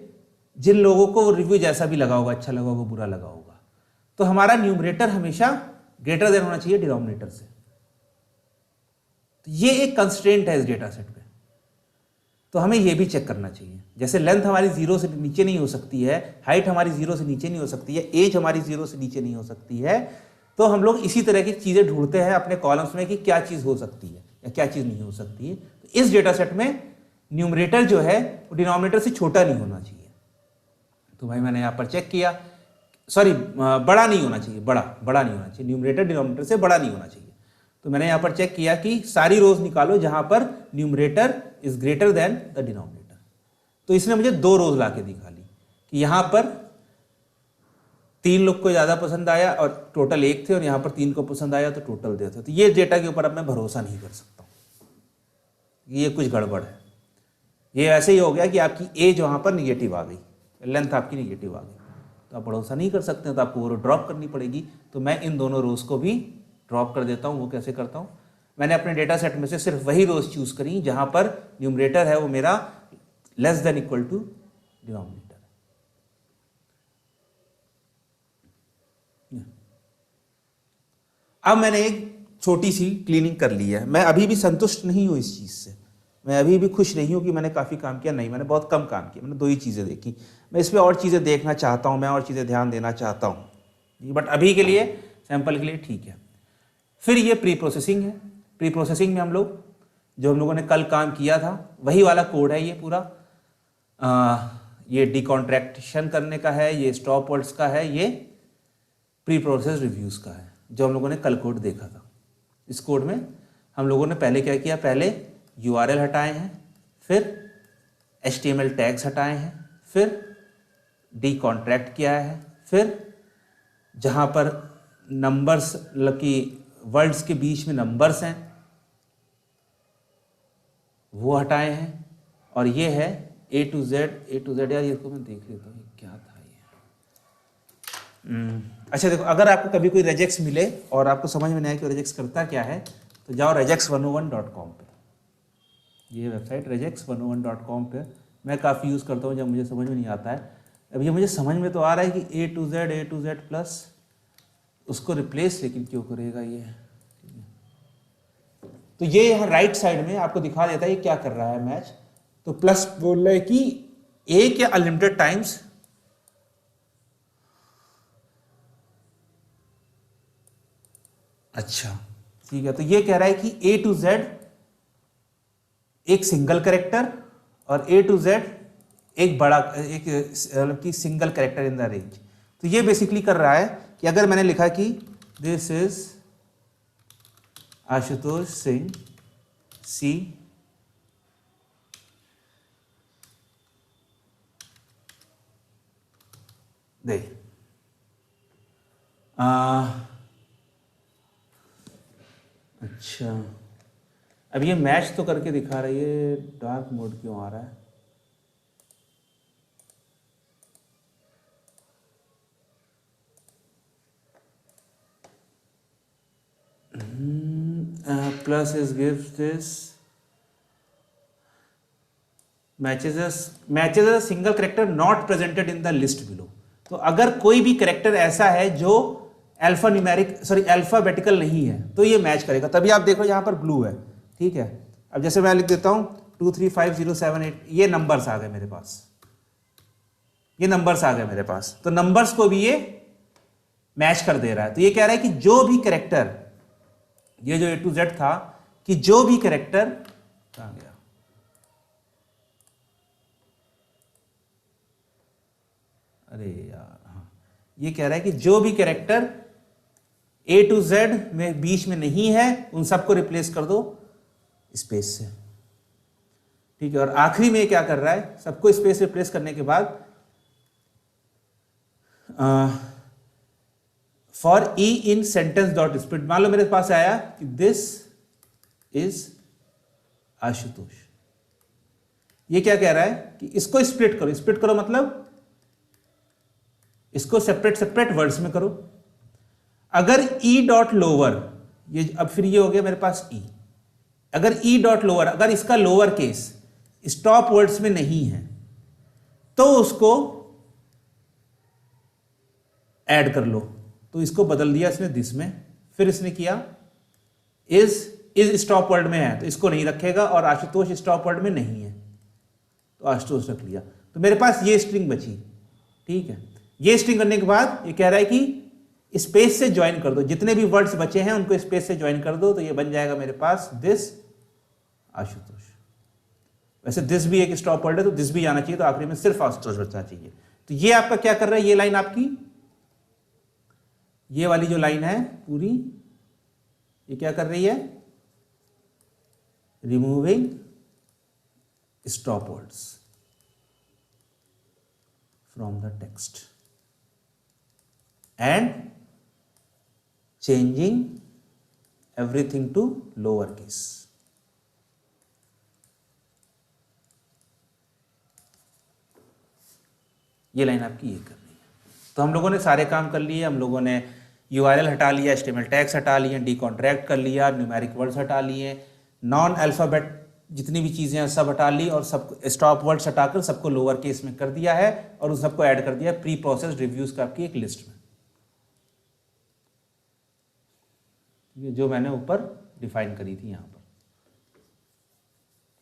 जिन लोगों को रिव्यू जैसा भी लगा होगा, अच्छा लगा होगा, बुरा लगा होगा। तो हमारा न्यूमरेटर हमेशा ग्रेटर देन होना चाहिए डिनोमिनेटर से। तो ये एक कंस्ट्रेंट है इस डेटा सेट पे, तो हमें ये भी चेक करना चाहिए। जैसे लेंथ हमारी 0 से नीचे नहीं हो सकती है, हाइट हमारी 0 से नीचे नहीं हो सकती है, एज हमारी 0 से नीचे नहीं हो सकती है, तो हम लोग इसी तरह की चीज़ें ढूंढते हैं अपने कॉलम्स में कि क्या चीज़ हो सकती है या क्या चीज़ नहीं हो सकती है। तो इस डेटा सेट में न्यूमरेटर जो है वो डिनोमिनेटर से छोटा नहीं होना चाहिए। तो भाई मैंने यहाँ पर चेक किया, सॉरी बड़ा नहीं होना चाहिए, बड़ा नहीं होना चाहिए, न्यूमरेटर डिनोमिनेटर से बड़ा नहीं होना चाहिए। तो मैंने यहाँ पर चेक किया कि सारी रोज निकालो जहाँ पर numerator is greater than the denominator. तो इसने मुझे 2 रोज ला के दिखा ली कि यहाँ पर 3 लोग को ज़्यादा पसंद आया और टोटल 1 थे, और यहाँ पर 3 को पसंद आया तो टोटल 2 थे। तो ये डेटा के ऊपर अब मैं भरोसा नहीं कर सकता हूँ, ये कुछ गड़बड़ है, ये ऐसे ही हो गया कि आपकी एज वहाँ पर निगेटिव आ गई, लेंथ आपकी निगेटिव आ गई, तो आप भरोसा नहीं कर सकते हैं, तो आपको वो ड्रॉप करनी पड़ेगी। तो मैं इन दोनों रोज को भी ड्रॉप कर देता हूँ। वो कैसे करता हूँ, मैंने अपने डेटा सेट में से सिर्फ वही रोज चूज करी जहाँ पर न्यूमरेटर है वो मेरा less than equal to denominator. अब मैंने एक छोटी सी क्लीनिंग कर ली है। मैं अभी भी संतुष्ट नहीं हूँ इस चीज़ से, मैं अभी भी खुश नहीं हूँ कि मैंने काफ़ी काम किया, नहीं, मैंने बहुत कम काम किया, मैंने 2 ही चीज़ें देखी। मैं इस पर और चीज़ें देखना चाहता हूँ, मैं और चीज़ें ध्यान देना चाहता हूँ, बट अभी के लिए, सैंपल के लिए ठीक है। फिर ये प्री प्रोसेसिंग है। प्री प्रोसेसिंग में हम लोगों ने कल काम किया था वही वाला कोड है ये पूरा। ये डिकॉन्ट्रैक्शन करने का है, ये स्टॉप वर्ड्स का है, ये प्री प्रोसेस रिव्यूज़ का है, जो हम लोगों ने कल कोड देखा था। इस कोड में हम लोगों ने पहले क्या किया, पहले URL हटाए हैं, फिर HTML टैग्स हटाए हैं, फिर डिकॉन्ट्रैक्ट किया है, फिर जहाँ पर नंबर्स मतलब कि वर्ड्स के बीच में नंबर्स हैं वो हटाए हैं, और ये है A to Z। यार ये तो मैं देख लेता हूँ क्या था ये। अच्छा देखो, अगर आपको कभी कोई रेजेक्स मिले और आपको समझ में नहीं आए कि रेजेक्स करता क्या है, तो जाओ regex101.com पे। ये वेबसाइट regex101.com पे मैं काफ़ी यूज़ करता हूँ जब मुझे समझ में नहीं आता है। अब ये मुझे समझ में तो आ रहा है कि A to Z प्लस उसको रिप्लेस लेकिन क्यों करेगा ये। तो ये यहाँ राइट साइड में आपको दिखा देता है ये क्या कर रहा है मैच। तो प्लस बोल रहा है कि एक या अनलिमिटेड टाइम्स अच्छा ठीक है। तो ये कह रहा है कि A to Z एक सिंगल कैरेक्टर और A to Z एक बड़ा एक मतलब कि single character in the range. तो ये बेसिकली कर रहा है कि अगर मैंने लिखा कि दिस इज आशुतोष सिंह सी दे, अच्छा अब ये मैच तो करके दिखा रही है, डार्क मोड क्यों आ रहा है। Plus is gives this matches a single character not presented in the list below. तो अगर कोई भी करेक्टर ऐसा है जो अल्फाबेटिकल नहीं है तो ये मैच करेगा। तभी आप देखो यहाँ पर ब्लू है, ठीक है। अब जैसे मैं लिख देता हूँ 23507 ये नंबर्स आ गए मेरे पास, ये नंबर्स आ गए मेरे पास, तो नंबर्स को भी ये मैच कर दे रहा है। तो ये कह रहा है कि जो भी करेक्टर, ये जो A to Z था, कि जो भी करेक्टर कहाँ गया, अरे यार हाँ, ये कह रहा है कि जो भी कैरेक्टर A to Z में बीच में नहीं है उन सबको रिप्लेस कर दो स्पेस से, ठीक है। और आखिरी में क्या कर रहा है, सबको स्पेस रिप्लेस करने के बाद for E in sentence dot split, मान लो मेरे पास आया कि दिस इज आशुतोष। ये क्या कह रहा है कि इसको स्प्लिट करो। स्प्लिट करो मतलब इसको सेपरेट वर्ड्स में करो। अगर E डॉट लोअर, ये अब फिर ये हो गया मेरे पास E, अगर E डॉट लोअर, अगर इसका लोअर केस स्टॉप वर्ड्स में नहीं है तो उसको ऐड कर लो। तो इसको बदल दिया इसने दिस में, फिर इसने किया इज स्टॉप वर्ड में है तो इसको नहीं रखेगा, और आशुतोष स्टॉप वर्ड में नहीं है तो आशुतोष रख लिया। तो मेरे पास ये स्ट्रिंग बची, ठीक है। ये स्ट्रिंग करने के बाद ये कह रहा है कि स्पेस से ज्वाइन कर दो, जितने भी वर्ड्स बचे हैं उनको स्पेस से ज्वाइन कर दो, तो ये बन जाएगा मेरे पास दिस आशुतोष। वैसे दिस भी एक स्टॉप वर्ड है तो दिस भी आना चाहिए, तो आखिरी में सिर्फ आशुतोष बचना चाहिए। तो ये आपका क्या कर रहा है, ये लाइन आपकी, ये वाली जो लाइन है पूरी, ये क्या कर रही है, removing stop words from the text and changing everything to lower case, ये लाइन आपकी ये करनी है। तो हम लोगों ने सारे काम कर लिए, हम लोगों ने URL हटा लिया, HTML टैग्स हटा लिए, डीकॉन्ट्रैक्ट कर लिया, न्यूमेरिक वर्ड्स हटा लिए, नॉन अल्फ़ाबेट जितनी भी चीज़ें हैं सब हटा ली, और सब स्टॉप वर्ड्स हटाकर सबको लोअर केस में कर दिया है, और उन सबको ऐड कर दिया प्री प्रोसेस रिव्यूज़ का आपकी एक लिस्ट में, जो मैंने ऊपर डिफाइन करी थी यहाँ पर।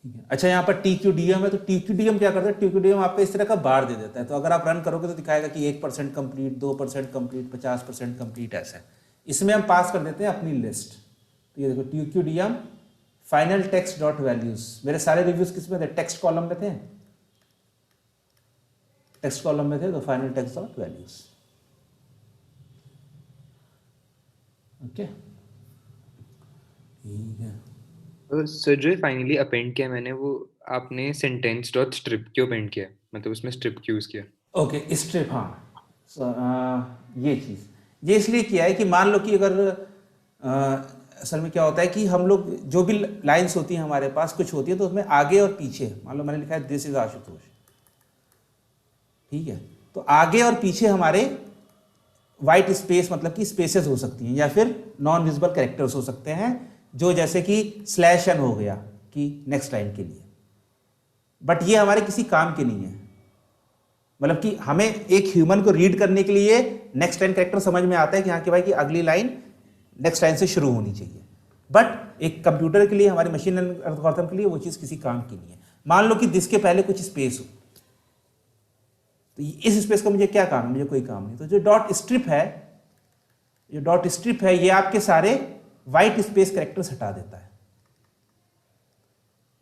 ठीक है। अच्छा, यहाँ पर TQDM है, तो TQDM क्या करता है? TQDM आपको इस तरह का बार दे देता है, तो अगर आप रन करोगे तो दिखाएगा कि 1% कंप्लीट, 2% कंप्लीट, 50% कंप्लीट, ऐसा है। इसमें हम पास कर देते हैं अपनी लिस्ट। तो ये देखो TQDM final text dot values, मेरे सारे रिव्यूज किस में थे? टेक्स्ट कॉलम में थे, टेक्स्ट कॉलम में थे, तो final text dot values. Okay, ठीक है। सर जो फाइनली अपेंड किया मैंने, वो आपने सेंटेंस डॉट स्ट्रिप क्यों अपेंड किया, मतलब उसमें स्ट्रिप क्यों यूज किया? ओके, स्ट्रिप, हाँ, ये चीज़ ये इसलिए किया है कि मान लो कि अगर असल में क्या होता है कि हम लोग जो भी लाइंस होती हैं हमारे पास, कुछ होती है तो उसमें आगे और पीछे, मान लो मैंने लिखा है दिस इज आशुतोष, ठीक है, तो आगे और पीछे हमारे वाइट स्पेस, मतलब कि स्पेसेस हो सकती हैं, या फिर नॉन विजिबल कैरेक्टर्स हो सकते हैं, जो जैसे कि /n हो गया कि नेक्स्ट लाइन के लिए, बट ये हमारे किसी काम के नहीं है। मतलब कि हमें एक ह्यूमन को रीड करने के लिए नेक्स्ट लाइन कैरेक्टर समझ में आता है कि हाँ कि भाई कि अगली लाइन नेक्स्ट लाइन से शुरू होनी चाहिए, बट एक कंप्यूटर के लिए, हमारी मशीन लर्निंग एल्गोरिथम के लिए वो चीज़ किसी काम की नहीं है। मान लो कि दिस के पहले कुछ स्पेस हो, तो इस स्पेस का मुझे क्या काम है? मुझे कोई काम नहीं। तो जो डॉट स्ट्रिप है, ये आपके सारे वाइट स्पेस कैरेक्टर्स हटा देता है।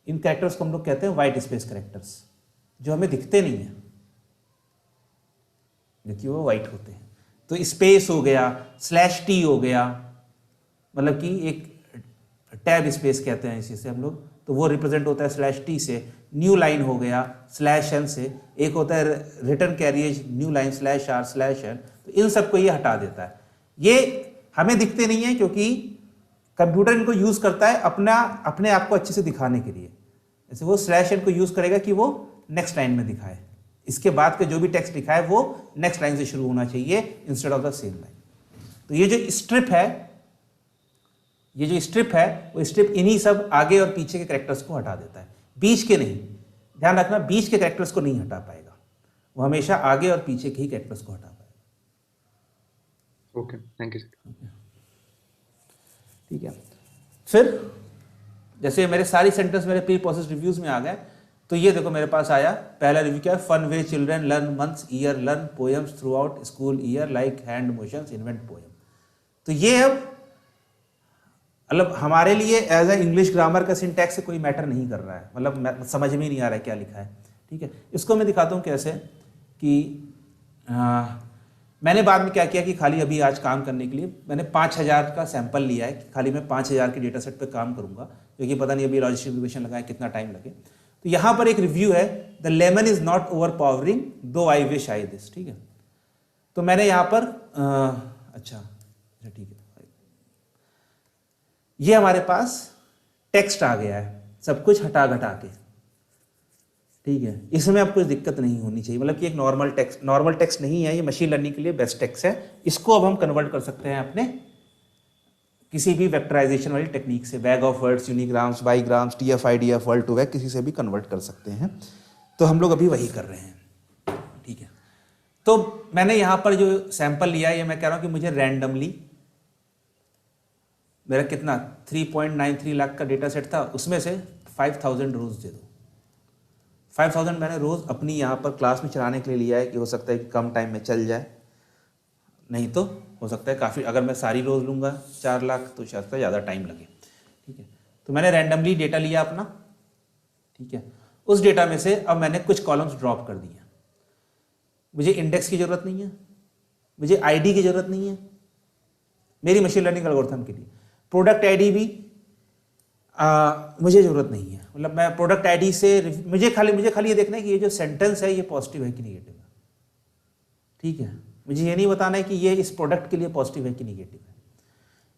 इन कैरेक्टर्स को हम लोग कहते हैं वाइट स्पेस कैरेक्टर्स, जो हमें दिखते नहीं है, क्योंकि वो वाइट होते हैं। तो स्पेस हो गया, /t हो गया, मतलब कि एक टैब स्पेस कहते हैं इसी से हम लोग, तो वो रिप्रेजेंट होता है /t से। न्यू लाइन हो गया /n से, एक होता है return carriage new line /r/n, तो इन सबको ये हटा देता है। ये हमें दिखते नहीं है क्योंकि कंप्यूटर इनको यूज करता है अपने आप को अच्छे से दिखाने के लिए। जैसे वो /n को यूज करेगा कि वो नेक्स्ट लाइन में दिखाए, इसके बाद के जो भी टेक्स्ट लिखा है वो नेक्स्ट लाइन से शुरू होना चाहिए instead of the same line. तो ये जो स्ट्रिप है, वो स्ट्रिप इन्हीं सब आगे और पीछे के कैरेक्टर्स को हटा देता है, बीच के नहीं। ध्यान रखना, बीच के कैरेक्टर्स को नहीं हटा पाएगा, वो हमेशा आगे और पीछे के ही कैरेक्टर्स को हटा पाएगा। Okay, thank you sir. ठीक है। फिर जैसे मेरे सारी सेंटेंस मेरे प्री प्रोसेस रिव्यूज में आ गए, तो ये देखो मेरे पास आया, पहला रिव्यू क्या है? Fun way children learn months year learn poems throughout school year like hand motions invent poem. तो ये अब मतलब हमारे लिए एज ए इंग्लिश ग्रामर का सिंटैक्स से कोई मैटर नहीं कर रहा है, मतलब समझ में ही नहीं आ रहा है क्या लिखा है। ठीक है, इसको मैं दिखाता हूँ कैसे कि मैंने बाद में क्या किया कि खाली अभी आज काम करने के लिए मैंने 5000 का सैंपल लिया है कि खाली मैं 5000 के डेटा सेट पर काम करूंगा, क्योंकि पता नहीं अभी लॉजिस्टिक रिग्रेशन लगाए कितना टाइम लगे। तो यहाँ पर एक रिव्यू है, the lemon is not overpowering though I wish I this. ठीक है, तो मैंने यहाँ पर अच्छा ठीक है, ये हमारे पास टेक्स्ट आ गया है, सब कुछ हटा घटा के। ठीक है, इसमें अब कुछ दिक्कत नहीं होनी चाहिए, मतलब कि एक नॉर्मल टेक्स्ट नहीं है, ये मशीन लर्निंग के लिए बेस्ट टेक्स्ट है। इसको अब हम कन्वर्ट कर सकते हैं अपने किसी भी वेक्टराइजेशन वाली टेक्निक से, bag of words, unigrams, bigrams, TF-IDF, word to vec, किसी से भी कन्वर्ट कर सकते हैं। तो हम लोग अभी वही कर रहे हैं। ठीक है, तो मैंने यहाँ पर जो सैंपल लिया है, ये मैं कह रहा हूँ कि मुझे रैंडमली मेरा कितना 3.93 लाख का डेटा सेट था, उसमें से 5000 रोज दे दो। 5000 मैंने रोज अपनी यहाँ पर क्लास में चलाने के लिए लिया है कि हो सकता है कि कम टाइम में चल जाए, नहीं तो हो सकता है काफ़ी, अगर मैं सारी रोज लूँगा 4 लाख तो शायद ज़्यादा टाइम लगे। ठीक है, तो मैंने रैंडमली डेटा लिया अपना। ठीक है, उस डेटा में से अब मैंने कुछ कॉलम्स ड्रॉप कर दिए। मुझे इंडेक्स की ज़रूरत नहीं है, मुझे आईडी की ज़रूरत नहीं है मेरी मशीन लर्निंग एल्गोरिथम के लिए। प्रोडक्ट आईडी भी मुझे ज़रूरत नहीं है, मतलब मैं प्रोडक्ट आईडी से मुझे खाली ये देखना है कि ये जो सेंटेंस है ये पॉजिटिव है कि निगेटिव है। ठीक है, मुझे ये नहीं बताना है कि ये इस प्रोडक्ट के लिए पॉजिटिव है कि निगेटिव है।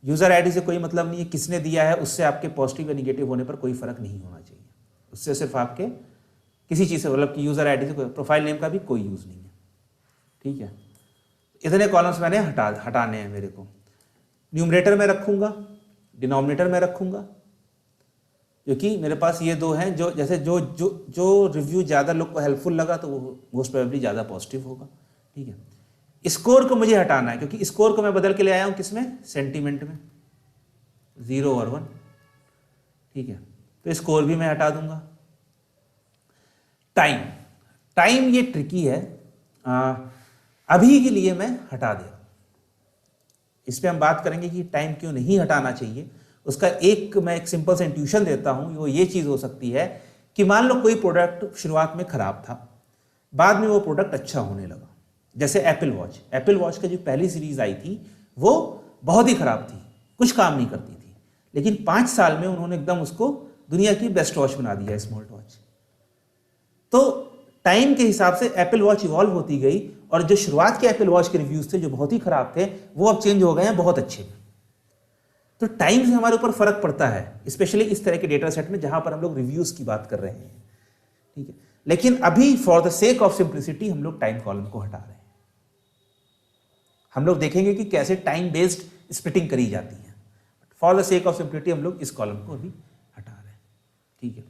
यूज़र आईडी से कोई मतलब नहीं है, किसने दिया है उससे आपके पॉजिटिव या निगेटिव होने पर कोई फ़र्क नहीं होना चाहिए। उससे सिर्फ आपके किसी चीज़ से, मतलब कि यूज़र आईडी से, प्रोफाइल नेम का भी कोई यूज़ नहीं है। ठीक है, इतने कॉलम्स मैंने हटाने हैं मेरे को। न्यूमरेटर में रखूँगा, डिनोमिनेटर में रखूँगा, क्योंकि मेरे पास ये दो हैं जो जैसे जो जो जो रिव्यू ज़्यादा लोग को हेल्पफुल लगा तो वो मोस्ट प्रोबेबली ज़्यादा पॉजिटिव होगा। ठीक है, स्कोर को मुझे हटाना है क्योंकि स्कोर को मैं बदल के ले आया हूँ किसमें, सेंटीमेंट में, 0 और 1। ठीक है, तो स्कोर भी मैं हटा दूंगा। टाइम ये ट्रिकी है, अभी के लिए मैं हटा दे रहा हूँ। इस पर हम बात करेंगे कि टाइम क्यों नहीं हटाना चाहिए। उसका मैं एक सिंपल सा इंट्यूशन देता हूँ। वो ये चीज़ हो सकती है कि मान लो कोई प्रोडक्ट शुरुआत में ख़राब था, बाद में वो प्रोडक्ट अच्छा होने लगा। जैसे एप्पल वॉच का जो पहली सीरीज आई थी वो बहुत ही ख़राब थी, कुछ काम नहीं करती थी, लेकिन 5 साल में उन्होंने एकदम उसको दुनिया की बेस्ट वॉच बना दिया, स्मार्ट वॉच। तो टाइम के हिसाब से एप्पल वॉच इवॉल्व होती गई और जो शुरुआत के एप्पल वॉच के रिव्यूज थे जो बहुत ही खराब थे वो अब चेंज हो गए हैं बहुत अच्छे में। तो टाइम से हमारे ऊपर फर्क पड़ता है, स्पेशली इस तरह के डेटा सेट में जहां पर हम लोग रिव्यूज की बात कर रहे हैं। ठीक है, लेकिन अभी for the sake of simplicity हम लोग टाइम कॉलम को हटा रहे हैं। हम लोग देखेंगे कि कैसे टाइम बेस्ड स्प्लिटिंग करी जाती है। For the sake of simplicity हम लोग इस कॉलम को अभी हटा रहे हैं। ठीक है,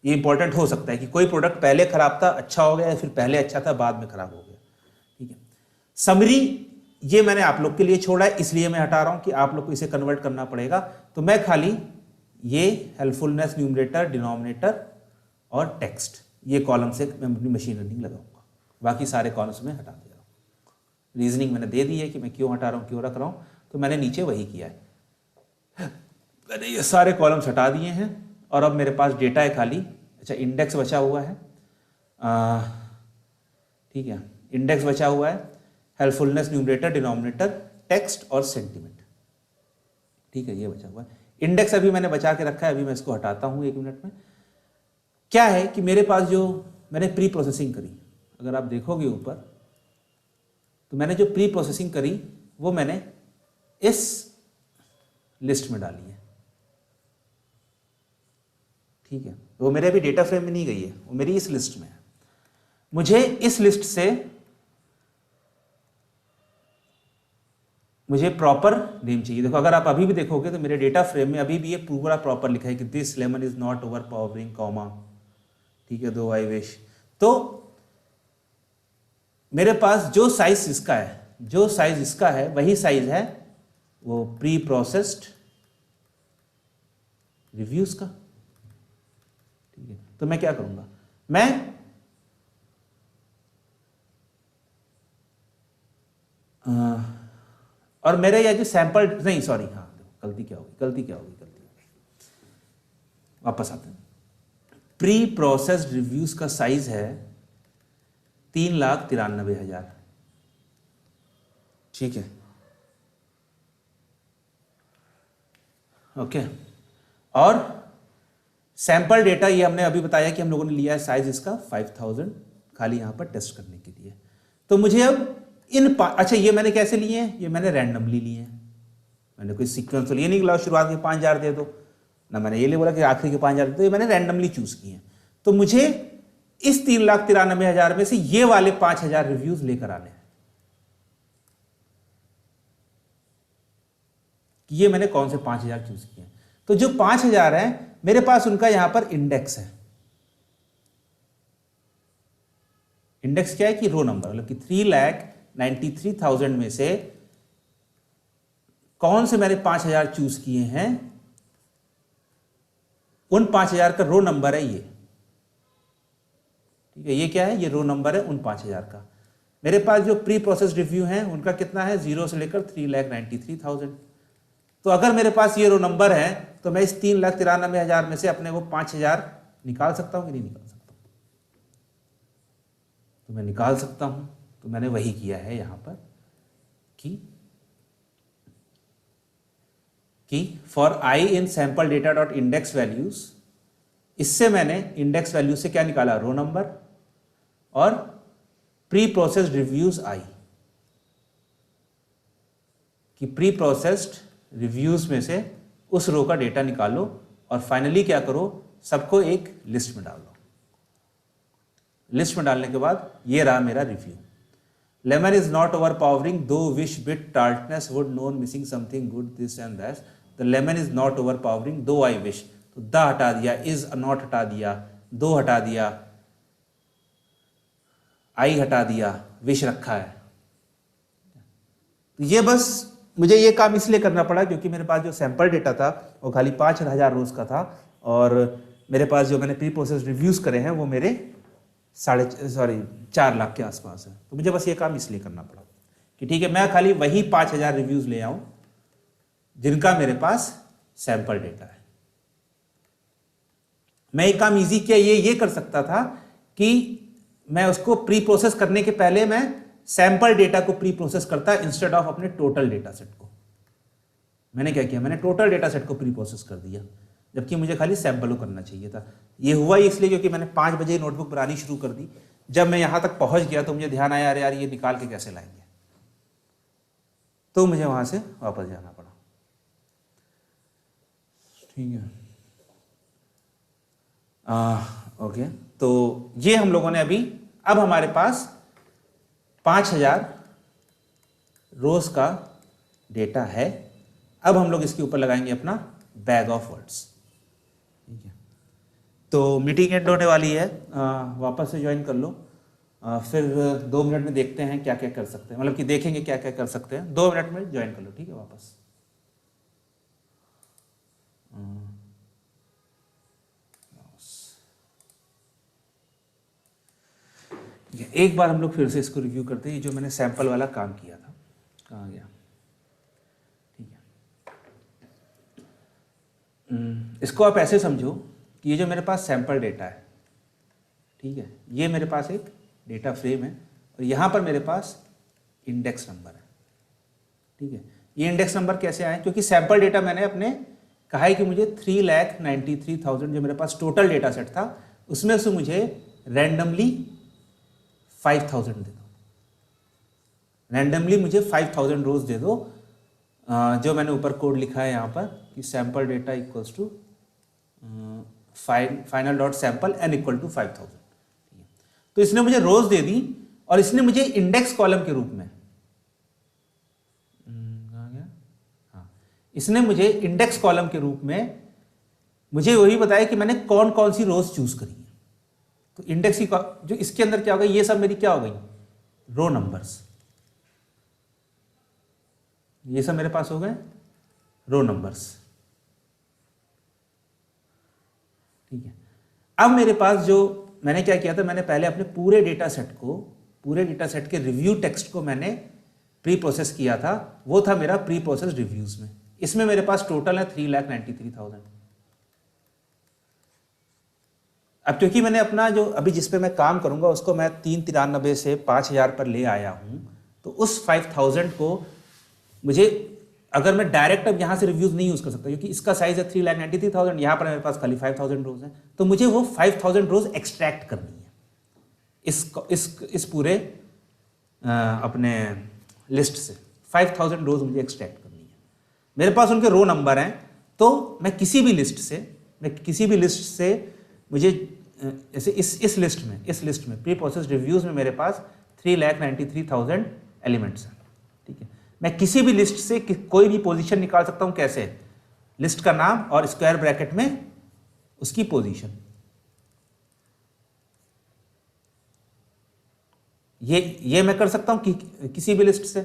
ये इंपॉर्टेंट हो सकता है कि कोई प्रोडक्ट पहले खराब था, अच्छा हो गया, फिर पहले अच्छा था, बाद में खराब हो गया। ठीक है, समरी ये मैंने आप लोग के लिए छोड़ा है, इसलिए मैं हटा रहा हूं कि आप लोग को इसे कन्वर्ट करना पड़ेगा। तो मैं खाली ये हेल्पफुलनेस, न्यूमरेटर, डिनोमिनेटर और टेक्स्ट, ये कॉलम से मैं अपनी मशीन लर्निंग लगाऊंगा। बाकी सारे कॉलम्स में हटा दे रहा हूँ। रीजनिंग मैंने दे दी है कि मैं क्यों हटा रहा हूँ, क्यों रख रहा हूँ, तो मैंने नीचे वही किया है। मैंने ये सारे कॉलम्स हटा दिए हैं और अब मेरे पास डेटा है खाली। अच्छा, इंडेक्स बचा हुआ है, ठीक है, इंडेक्स बचा हुआ है, हेल्पफुलनेस, न्यूमरेटर, डिनोमिनेटर, टेक्स्ट और सेंटीमेंट। ठीक है, ये बचा हुआ है। इंडेक्स अभी मैंने बचा के रखा है, अभी मैं इसको हटाता हूँ 1 मिनट में। क्या है कि मेरे पास जो मैंने प्री प्रोसेसिंग करी, अगर आप देखोगे ऊपर, तो मैंने जो प्री प्रोसेसिंग करी वो मैंने इस लिस्ट में डाली है। ठीक है, वो मेरे अभी डेटा फ्रेम में नहीं गई है, वो मेरी इस लिस्ट में है। मुझे इस लिस्ट से मुझे प्रॉपर नेम चाहिए। देखो, अगर आप अभी भी देखोगे तो मेरे डेटा फ्रेम में अभी भी ये पूरा प्रॉपर लिखा है कि this lemon is not over powering, comma, ठीक है, 2 आई विश। तो मेरे पास जो साइज इसका है वही साइज है वो प्री प्रोसेस्ड रिव्यूज का। ठीक है, तो मैं क्या करूंगा, मैं और मेरे ये जो सैंपल, नहीं सॉरी, हाँ गलती क्या होगी, वापस आते हैं। प्री प्रोसेस्ड रिव्यूज का साइज है 3,93,000। ठीक है, ओके। और सैंपल डेटा ये हमने अभी बताया कि हम लोगों ने लिया है साइज इसका 5000, खाली यहां पर टेस्ट करने के लिए। तो मुझे अब अच्छा, ये मैंने कैसे लिए हैं, ये मैंने रैंडमली लिए हैं। मैंने कोई सीक्वेंस तो लिए नहीं, लाओ शुरुआत के 5000 दे दो ना, मैंने ये नहीं बोला कि आखिरी के 5000 दे दो, ये मैंने रैंडमली चूज किए हैं। तो मुझे इस 3,93,000 में से ये वाले 5000 रिव्यूज लेकर आने हैं कि ये मैंने कौन से 5000 चूज किए हैं। तो जो 5000 हैं मेरे पास, उनका यहां पर इंडेक्स है। इंडेक्स क्या है कि रो नंबर, मतलब कि 3,93,000 में से कौन से मैंने 5000 चूज किए हैं, उन 5000 का रो नंबर है ये। ठीक है, ये क्या है, ये रो नंबर है उन 5000 का। मेरे पास जो प्री प्रोसेस रिव्यू है उनका कितना है, 0 से लेकर 3,93,000। तो अगर मेरे पास ये रो नंबर है तो मैं इस 3,93,000 में से अपने वो 5000 निकाल सकता हूं कि नहीं निकाल सकता? तो मैं निकाल सकता हूं। तो मैंने वही किया है यहां पर कि for I in sample data dot index values, इससे मैंने इंडेक्स वैल्यू से क्या निकाला, रो नंबर, और प्री प्रोसेस्ड रिव्यूज आई, कि प्री प्रोसेस्ड रिव्यूज में से उस रो का डेटा निकालो और फाइनली क्या करो, सबको एक लिस्ट में डाल दो। लिस्ट में डालने के बाद ये रहा मेरा review. Lemon is not overpowering though wish bit tartness would none missing something good this and that, the lemon is not overpowering though I wish, तो द हटा दिया, इज नॉट हटा दिया, दो हटा दिया, आई हटा दिया, विश रखा है। तो ये बस मुझे ये काम इसलिए करना पड़ा क्योंकि मेरे पास जो सैंपल डेटा था वो खाली 5,000 रोज का था, और मेरे पास जो मैंने प्री प्रोसेस रिव्यूज करे हैं वो मेरे 4 लाख के आसपास है। तो मुझे बस ये काम इसलिए करना पड़ा कि ठीक है, मैं खाली वही 5,000 रिव्यूज ले आऊं जिनका मेरे पास सैंपल डेटा है। मैं एक काम इजी किया, ये कर सकता था कि मैं उसको प्री प्रोसेस करने के पहले मैं सैंपल डेटा को प्री प्रोसेस करता इंस्टेड ऑफ अपने टोटल डेटा सेट को। मैंने क्या किया, मैंने टोटल डेटा सेट को प्री प्रोसेस कर दिया, जबकि मुझे खाली सैंपल को करना चाहिए था। ये हुआ इसलिए क्योंकि मैंने 5 बजे नोटबुक बनानी शुरू कर दी। जब मैं यहां तक पहुंच गया तो मुझे ध्यान आया, अरे यार ये निकाल के कैसे लाएंगे, तो मुझे वहां से वापस जाना पड़ा। ठीक है, ओके। तो ये हम लोगों ने अभी, अब हमारे पास 5,000 रोज का डेटा है। अब हम लोग इसके ऊपर लगाएंगे अपना बैग ऑफ वर्ड्स। ठीक है, तो मीटिंग एंड होने वाली है, वापस से ज्वाइन कर लो। फिर 2 मिनट में देखते हैं क्या क्या कर सकते हैं, मतलब कि देखेंगे क्या क्या कर सकते हैं। 2 मिनट में ज्वाइन कर लो, ठीक है। वापस एक बार हम लोग फिर से इसको रिव्यू करते हैं, जो मैंने सैंपल वाला काम किया था, कहाँ गया। ठीक है, इसको आप ऐसे समझो कि ये जो मेरे पास सैंपल डेटा है, ठीक है, ये मेरे पास एक डेटा फ्रेम है और यहाँ पर मेरे पास इंडेक्स नंबर है। ठीक है, ये इंडेक्स नंबर कैसे आए, क्योंकि सैंपल डेटा मैंने अपने कहा है कि मुझे 3,93,000 जो मेरे पास टोटल डेटा सेट था उसमें से मुझे रैंडमली 5,000 दे दो, रैंडमली मुझे 5,000 रोज दे दो। जो मैंने ऊपर कोड लिखा है यहाँ पर कि sample data equals to final dot sample n equal to 5,000। तो इसने मुझे रोज दे दी और इसने मुझे इंडेक्स कॉलम के रूप में, हाँ, इसने मुझे इंडेक्स कॉलम के रूप में मुझे वही बताया कि मैंने कौन कौन सी रोज चूज करी है। तो इंडेक्स की जो इसके अंदर क्या हो गई, ये सब मेरी क्या हो गई, रो नंबर्स। ये सब मेरे पास हो गए रो नंबर्स। ठीक है, अब मेरे पास जो मैंने क्या किया था, मैंने पहले अपने पूरे डेटा सेट के रिव्यू टेक्स्ट को मैंने प्री प्रोसेस किया था। वो था मेरा प्री प्रोसेस रिव्यूज में। इसमें मेरे पास टोटल है 3,93,000। अब क्योंकि मैंने अपना जो अभी जिस पे मैं काम करूंगा उसको मैं 393 से 5,000 पर ले आया हूं, तो उस 5,000 को मुझे, अगर मैं डायरेक्ट अब यहां से रिव्यूज नहीं यूज कर सकता क्योंकि इसका साइज है 3,93,000, यहां पर मेरे पास खाली 5,000 रोज है, तो मुझे वो 5,000 रोज एक्सट्रैक्ट करनी है इस पूरे अपने लिस्ट से। 5,000 रोज मुझे एक्सट्रैक्ट करनी है। मेरे पास उनके रो नंबर हैं, तो मैं किसी भी लिस्ट से मुझे ऐसे इस लिस्ट में प्री प्रोसेस रिव्यूज में मेरे पास 3,93,000 एलिमेंट्स हैं। ठीक है, मैं किसी भी लिस्ट से कोई भी पोजीशन निकाल सकता हूं। कैसे, लिस्ट का नाम और स्क्वायर ब्रैकेट में उसकी पोजीशन। ये मैं कर सकता हूं कि किसी भी लिस्ट से।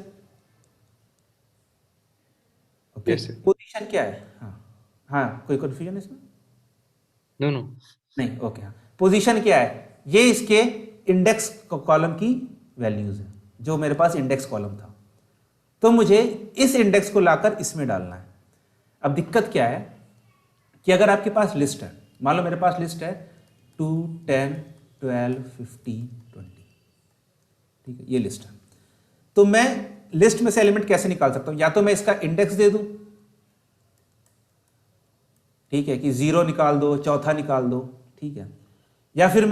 ओके, पोजीशन क्या है, हाँ कोई कंफ्यूजन है इसमें? नो नहीं, ओके। हाँ, पोजीशन क्या है, ये इसके इंडेक्स कॉलम की वैल्यूज है, जो मेरे पास इंडेक्स कॉलम था। तो मुझे इस इंडेक्स को लाकर इसमें डालना है। अब दिक्कत क्या है कि अगर आपके पास लिस्ट है, मान लो मेरे पास लिस्ट है 2, 10, 12, 15, 20, ठीक है, ये लिस्ट है। तो मैं लिस्ट में से एलिमेंट कैसे निकाल सकता हूं, या तो मैं इसका इंडेक्स दे दूं, ठीक है, कि 0 निकाल दो, चौथा निकाल दो, ठीक है, या फिर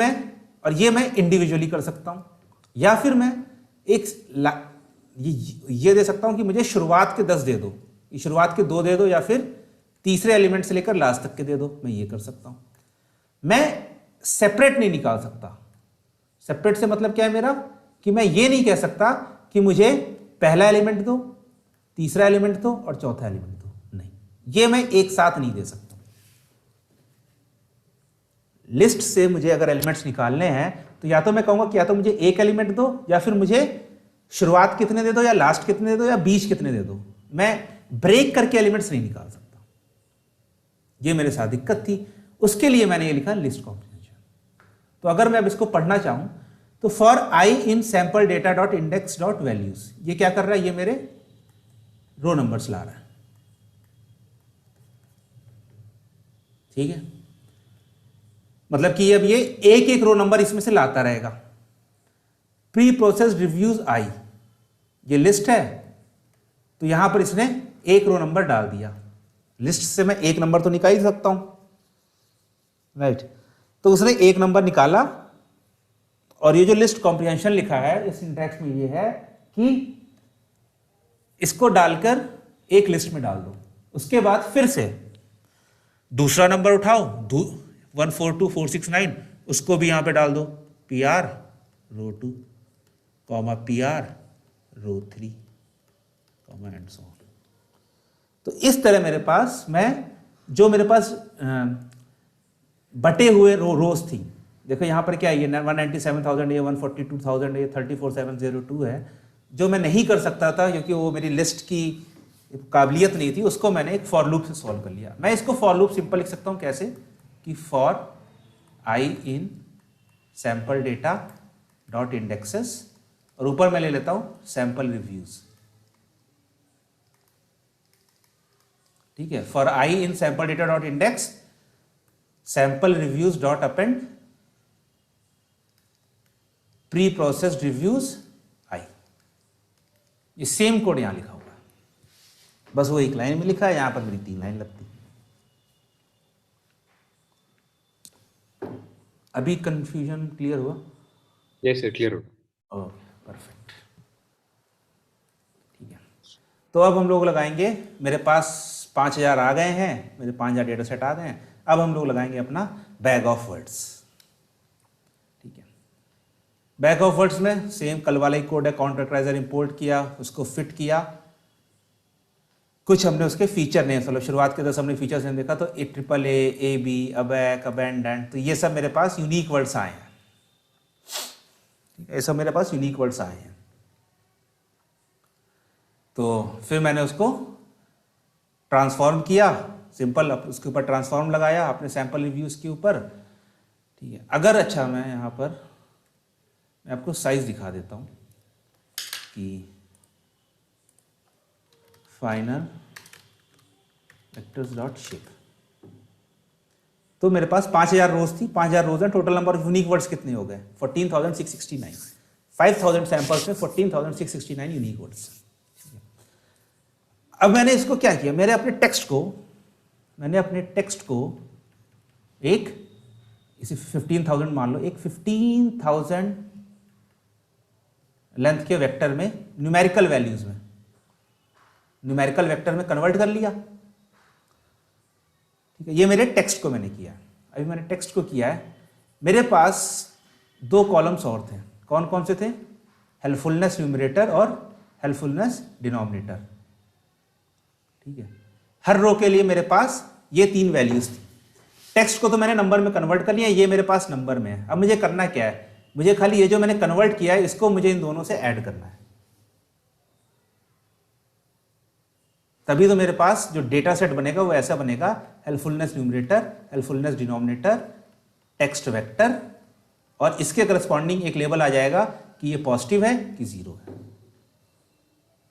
और ये मैं इंडिविजुअली कर सकता हूं, या फिर मैं ये दे सकता हूं कि मुझे शुरुआत के 10 दे दो, शुरुआत के 2 दे दो, या फिर तीसरे एलिमेंट से लेकर लास्ट तक के दे दो। मैं ये कर सकता हूं। मैं सेपरेट नहीं निकाल सकता। सेपरेट से मतलब क्या है मेरा, कि मैं ये नहीं कह सकता कि मुझे पहला एलिमेंट दो, तीसरा एलिमेंट दो और चौथा एलिमेंट दो, नहीं, ये मैं एक साथ नहीं दे सकता। लिस्ट से मुझे अगर एलिमेंट्स निकालने हैं तो या तो मैं कहूंगा कि या तो मुझे एक एलिमेंट दो, या फिर मुझे शुरुआत कितने दे दो, या लास्ट कितने दे दो, या बीच कितने दे दो। मैं ब्रेक करके एलिमेंट्स नहीं निकाल सकता, ये मेरे साथ दिक्कत थी। उसके लिए मैंने ये लिखा लिस्ट कॉम्प्रिहेंशन। तो अगर मैं अब इसको पढ़ना चाहूं तो for I in sample data dot index dot values, ये क्या कर रहा है, ये मेरे रो नंबर्स ला रहा है, ठीक है। मतलब कि अब ये एक एक रो नंबर इसमें से लाता रहेगा। प्री प्रोसेस रिव्यूज आई, ये लिस्ट है, तो यहां पर इसने एक रो नंबर डाल दिया। लिस्ट से मैं एक नंबर तो निकाल ही सकता हूं, राइट। तो उसने एक नंबर निकाला, और ये जो लिस्ट कॉम्प्रिहेंशन लिखा है इस सिंटैक्स में ये है कि इसको डालकर एक लिस्ट में डाल दो। उसके बाद फिर से दूसरा नंबर उठाओ, 142469, उसको भी यहां पे डाल दो, PR row 2, PR row 3, and so on. तो इस तरह मेरे पास मेरे पास बटे हुए रोज थी। देखो यहां पर क्या है, ये 197,000 है, 142,000 है, 34,702 है। जो मैं नहीं कर सकता था क्योंकि वो मेरी लिस्ट की काबिलियत नहीं थी, उसको मैंने एक फॉर लूप से सॉल्व कर लिया। मैं इसको फॉर लूप सिंपल लिख सकता हूं कैसे, कि for I in sample data dot indexes, और ऊपर मैं ले लेता हूं सैंपल रिव्यूज, ठीक है। For I in sample data dot index sample reviews dot append pre processed reviews I. ये सेम कोड यहां लिखा हुआ है, बस वो एक लाइन में लिखा है, यहां पर मेरी 3 लाइन लगती है। अभी कंफ्यूजन क्लियर हुआ? यस सर, क्लियर हो। ओके, परफेक्ट, ठीक है। तो अब हम लोग लगाएंगे, मेरे पास 5000 आ गए हैं, मेरे 5000 डेटा सेट आ गए हैं। अब हम लोग लगाएंगे अपना बैग ऑफ वर्ड्स, ठीक है। बैग ऑफ वर्ड्स में सेम कल वाला ही कोड है, काउंट फैक्टराइजर इंपोर्ट किया, उसको फिट किया, कुछ हमने उसके फीचर नेम्स, मतलब शुरुआत के 10 हमने फीचर्स नेम देखा, तो AAA, AB, अबैक, अबेंडेंट, तो ये सब मेरे पास यूनिक वर्ड्स आए हैं, ये सब मेरे पास यूनिक वर्ड्स आए हैं। तो फिर मैंने उसको ट्रांसफॉर्म किया, सिंपल उसके ऊपर ट्रांसफॉर्म लगाया अपने सैंपल रिव्यूज के ऊपर, ठीक है। अगर अच्छा मैं यहाँ पर मैं आपको साइज दिखा देता हूँ कि फाइनल वेक्टर्स डॉट शेप, तो मेरे पास 5000 रोज थी, 5000 रोज है, total number of unique words कितने हो गए 14,669। 5000 सैंपल्स में 14,669 यूनिक वर्ड्स। अब मैंने इसको क्या किया, मैंने अपने टेक्स्ट को एक, इसे 15,000 मान लो, एक 15,000 लेंथ के वेक्टर में, न्यूमेरिकल वैल्यूज में, न्यूमेरिकल वेक्टर में कन्वर्ट कर लिया, ठीक है। ये मेरे टेक्स्ट को मैंने किया। अभी मैंने टेक्स्ट को किया है, मेरे पास 2 कॉलम्स और थे, कौन कौन से थे, हेल्पफुलनेस न्यूमरेटर और हेल्पफुलनेस डिनोमिनेटर, ठीक है। हर रो के लिए मेरे पास ये 3 वैल्यूज थी। टेक्स्ट को तो मैंने नंबर में कन्वर्ट कर लिया, ये मेरे पास नंबर में है। अब मुझे करना क्या है, मुझे खाली ये जो मैंने कन्वर्ट किया है इसको मुझे इन दोनों से ऐड करना है, तभी तो मेरे पास जो डेटा सेट बनेगा वो ऐसा बनेगा, helpfulness numerator, helpfulness denominator, text vector, और इसके करस्पॉन्डिंग एक लेबल आ जाएगा कि ये पॉजिटिव है कि 0 है,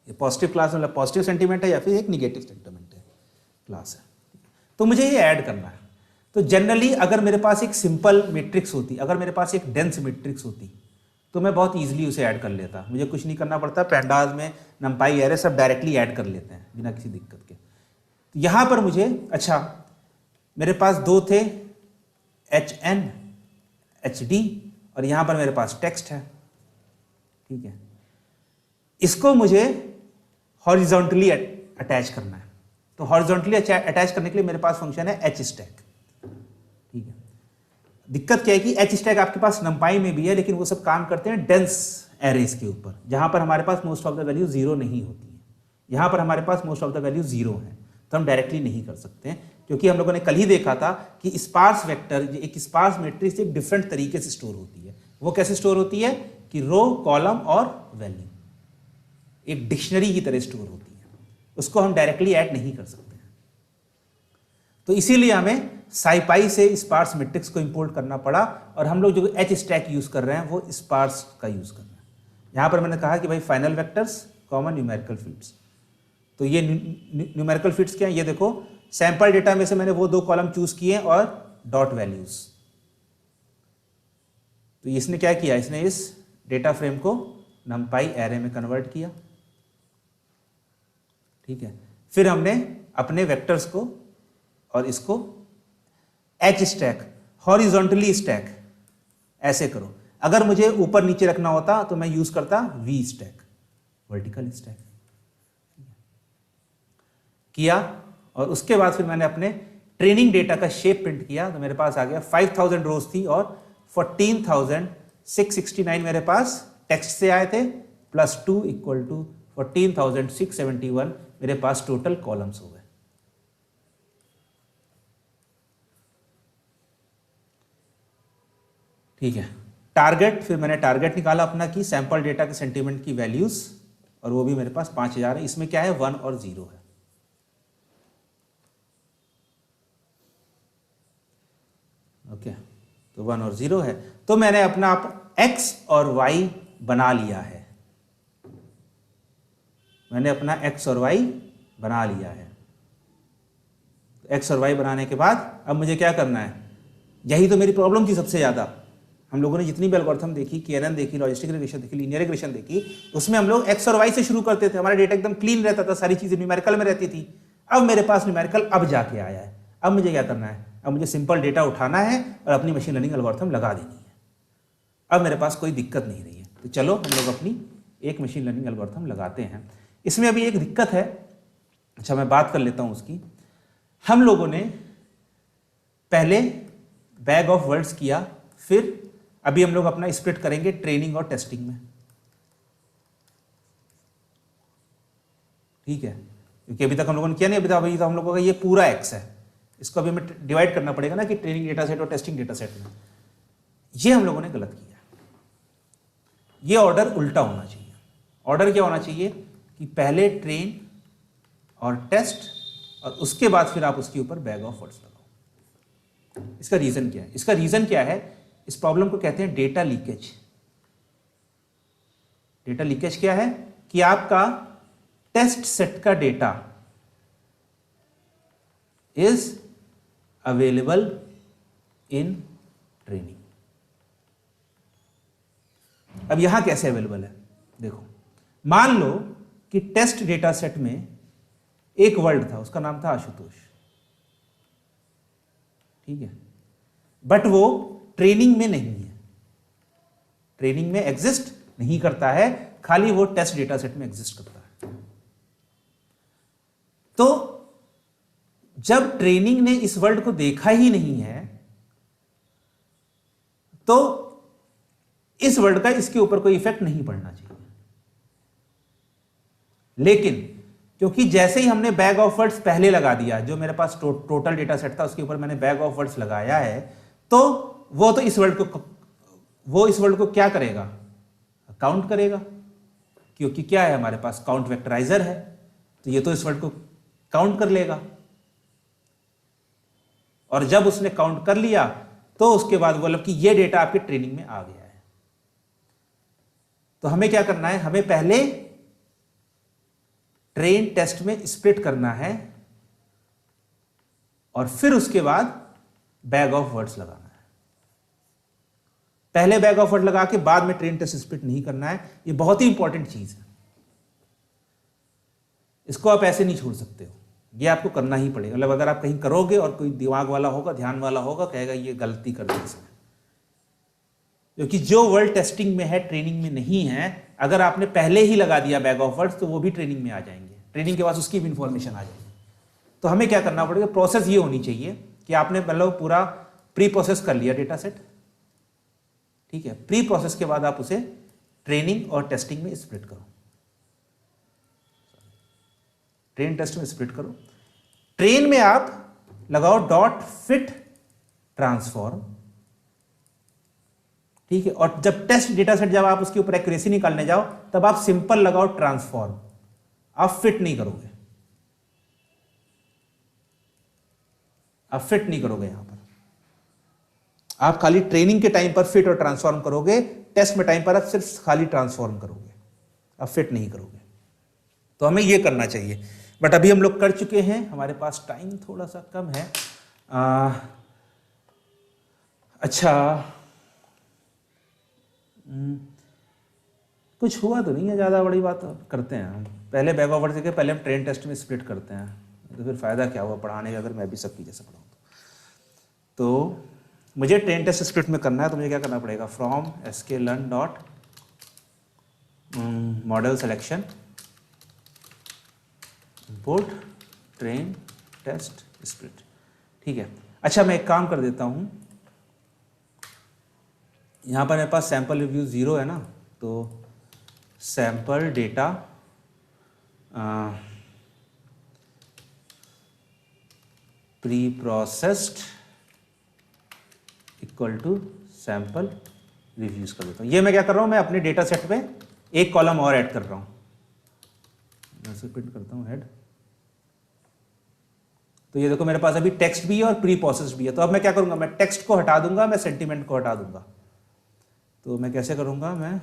ये पॉजिटिव क्लास मतलब पॉजिटिव सेंटीमेंट है या फिर एक निगेटिव सेंटीमेंट है क्लास है। तो मुझे ये ऐड करना है। तो जनरली अगर मेरे पास एक सिंपल मैट्रिक्स होती, अगर मेरे पास एक डेंस मैट्रिक्स होती, तो मैं बहुत इजीली उसे ऐड कर लेता, मुझे कुछ नहीं करना पड़ता। पैंडाज में नंपाई एरे सब डायरेक्टली ऐड कर लेते हैं बिना किसी दिक्कत के। तो यहाँ पर मुझे, अच्छा मेरे पास 2 थे, HN, HD, और यहाँ पर मेरे पास टेक्स्ट है, ठीक है। इसको मुझे हॉरिजॉन्टली अटैच करना है। तो हॉरिजॉन्टली अटैच करने के लिए मेरे पास फंक्शन है hstack, ठीक है। दिक्कत क्या है कि hstack आपके पास नंपाई में भी है, लेकिन वो सब काम करते हैं डेंस एरेज के ऊपर, जहाँ पर हमारे पास most of the value zero नहीं होती है। यहाँ पर हमारे पास most of the value zero है, तो हम डायरेक्टली नहीं कर सकते हैं, क्योंकि हम लोगों ने कल ही देखा था कि स्पार्स वेक्टर, एक स्पार्स मैट्रिक्स एक डिफरेंट तरीके से स्टोर होती है। वो कैसे स्टोर होती है कि रो, कॉलम और वैल्यू, एक डिक्शनरी की तरह स्टोर होती है, उसको हम डायरेक्टली ऐड नहीं कर सकते हैं। तो इसीलिए हमें साइपाई से स्पार्स मैट्रिक्स को इंपोर्ट करना पड़ा, और हम लोग जो एच स्टैक यूज कर रहे हैं वो स्पार्स का यूज कर रहे हैं। यहां पर मैंने कहा कि भाई final vectors common numerical fields, तो ये न्यूमेरिकल फील्ड्स क्या है, ये देखो सैंपल डेटा में से मैंने वो 2 कॉलम चूज किए और डॉट वैल्यूज। तो इसने क्या किया, इसने इस डेटा फ्रेम को नमपाई एरे में कन्वर्ट किया, ठीक है। फिर हमने अपने वेक्टर्स को और इसको एच स्टैक, हॉरिजॉन्टली स्टैक ऐसे करो। अगर मुझे ऊपर नीचे रखना होता तो मैं यूज करता वी स्टैक, वर्टिकल स्टैक किया। और उसके बाद फिर मैंने अपने ट्रेनिंग डेटा का शेप प्रिंट किया, तो मेरे पास आ गया 5000 रोज थी और 14,669 मेरे पास टेक्स्ट से आए थे, +2 इक्वल टू 14,671 मेरे पास टोटल कॉलम्स हो गए। ठीक है, टारगेट, फिर मैंने टारगेट निकाला अपना कि सैंपल डेटा के सेंटीमेंट की वैल्यूज, और वो भी मेरे पास 5000 है। इसमें क्या है, 1 और 0 है। ओके, तो 1 और 0 है, तो मैंने अपना x और y बना लिया है। मैंने अपना x और y बना लिया है। x और y बनाने के बाद अब मुझे क्या करना है, यही तो मेरी प्रॉब्लम थी सबसे ज़्यादा। हम लोगों ने जितनी भी एल्गोरिथम देखी, केएनएन देखी, लॉजिस्टिक रिग्रेशन देखी, लीनियर रिग्रेशन देखी, उसमें हम लोग x और y से शुरू करते थे, हमारा डेटा एकदम क्लीन रहता था, सारी चीज़ें न्यूमेरिकल में रहती थी। अब मेरे पास न्यूमेरिकल अब जाके आया है। अब मुझे क्या करना है, अब मुझे सिंपल डेटा उठाना है और अपनी मशीन लर्निंग एल्गोरिथम लगा देनी है। अब मेरे पास कोई दिक्कत नहीं रही है, तो चलो हम लोग अपनी एक मशीन लर्निंग एल्गोरिथम लगाते हैं। इसमें अभी एक दिक्कत है, अच्छा मैं बात कर लेता हूँ उसकी। हम लोगों ने पहले बैग ऑफ वर्ड्स किया, फिर अभी हम लोग अपना स्प्लिट करेंगे ट्रेनिंग और टेस्टिंग में, ठीक है, क्योंकि अभी तक हम लोगों ने किया नहीं। अभी तो हम लोगों का ये पूरा एक्स है, इसको अभी हमें डिवाइड करना पड़ेगा ना कि ट्रेनिंग डेटा सेट और टेस्टिंग डेटा सेट में। ये हम लोगों ने गलत किया। ये ऑर्डर उल्टा होना चाहिए। ऑर्डर क्या होना चाहिए कि पहले ट्रेन और टेस्ट और उसके बाद फिर आप उसके ऊपर बैग ऑफ वर्ड्स लगाओ। इसका रीजन क्या है? इसका रीजन क्या है, इस प्रॉब्लम को कहते हैं डेटा लीकेज। डेटा लीकेज क्या है कि आपका टेस्ट सेट का data is available in training. अब यहां कैसे अवेलेबल है, देखो मान लो कि टेस्ट डेटा सेट में एक वर्ड था, उसका नाम था आशुतोष, ठीक है, बट वो ट्रेनिंग में नहीं है, ट्रेनिंग में एग्जिस्ट नहीं करता है, खाली वो टेस्ट डेटा सेट में एग्जिस्ट करता है। तो जब ट्रेनिंग ने इस वर्ड को देखा ही नहीं है, तो इस वर्ड का इसके ऊपर कोई इफेक्ट नहीं पड़ना चाहिए। लेकिन क्योंकि जैसे ही हमने बैग ऑफ वर्ड्स पहले लगा दिया, जो मेरे पास टोटल डेटा सेट था उसके ऊपर मैंने बैग ऑफ वर्ड्स लगाया है, तो वो तो इस वर्ड को क्या करेगा, काउंट करेगा, क्योंकि क्या है हमारे पास काउंट वेक्टराइजर है, तो ये तो इस वर्ड को काउंट कर लेगा। और जब उसने काउंट कर लिया तो उसके बाद बोला कि ये डेटा आपके ट्रेनिंग में आ गया है। तो हमें क्या करना है, हमें पहले ट्रेन टेस्ट में स्प्लिट करना है और फिर उसके बाद बैग ऑफ वर्ड्स लगाना है। पहले बैग ऑफ वर्ड लगा के बाद में ट्रेन टेस्ट स्प्लिट नहीं करना है। ये बहुत ही इंपॉर्टेंट चीज है, इसको आप ऐसे नहीं छोड़ सकते हो, ये आपको करना ही पड़ेगा। मतलब अगर आप कहीं करोगे और कोई दिमाग वाला होगा, ध्यान वाला होगा, कहेगा ये गलती कर दी इसने, क्योंकि जो वर्ड टेस्टिंग में है ट्रेनिंग में नहीं है। अगर आपने पहले ही लगा दिया बैग ऑफ वर्ड्स तो वो भी ट्रेनिंग में आ जाएंगे, ट्रेनिंग के बाद उसकी भी इंफॉर्मेशन आ जाएगी। तो हमें क्या करना पड़ेगा, प्रोसेस ये होनी चाहिए कि आपने मतलब पूरा प्री प्रोसेस कर लिया डेटा सेट, ठीक है, प्री प्रोसेस के बाद आप उसे ट्रेनिंग और टेस्टिंग में स्प्लिट करो, ट्रेन टेस्ट में स्प्लिट करो। ट्रेन में आप लगाओ डॉट फिट ट्रांसफॉर्म, ठीक है। और जब टेस्ट डेटा सेट, जब आप उसके ऊपर एक्यूरेसी निकालने जाओ तब आप सिंपल लगाओ ट्रांसफॉर्म, आप फिट नहीं करोगे, आप फिट नहीं करोगे। यहां पर आप खाली ट्रेनिंग के टाइम पर फिट और ट्रांसफॉर्म करोगे, टेस्ट में टाइम पर आप सिर्फ खाली ट्रांसफॉर्म करोगे, आप फिट नहीं करोगे। तो हमें ये करना चाहिए, बट अभी हम लोग कर चुके हैं, हमारे पास टाइम थोड़ा सा कम है। अच्छा, कुछ हुआ तो नहीं है, ज़्यादा बड़ी बात करते हैं हम। पहले बैक ओवर से पहले हम ट्रेन टेस्ट में स्प्लिट करते हैं, तो फिर फ़ायदा क्या हुआ पढ़ाने का, अगर मैं भी सबकी जैसे पढ़ाऊँ तो मुझे ट्रेन टेस्ट स्प्लिट में करना है। तो मुझे क्या करना पड़ेगा, from sklearn dot model selection import train test split, ठीक है। अच्छा, मैं एक काम कर देता हूँ, यहाँ पर मेरे पास सैम्पल रिव्यू 0 है ना, तो sample data pre processed equal to sample reviews कर देता हूँ। ये मैं क्या कर रहा हूँ, मैं अपने डेटा सेट में एक कॉलम और ऐड कर रहा हूँ, ऐसे प्रिंट करता हूँ हेड। तो ये देखो मेरे पास अभी टेक्स्ट भी है और प्री प्रोसेस्ड भी है। तो अब मैं क्या करूँगा, मैं टेक्स्ट को हटा दूंगा, मैं सेंटीमेंट को हटा दूंगा। तो मैं कैसे करूँगा, मैं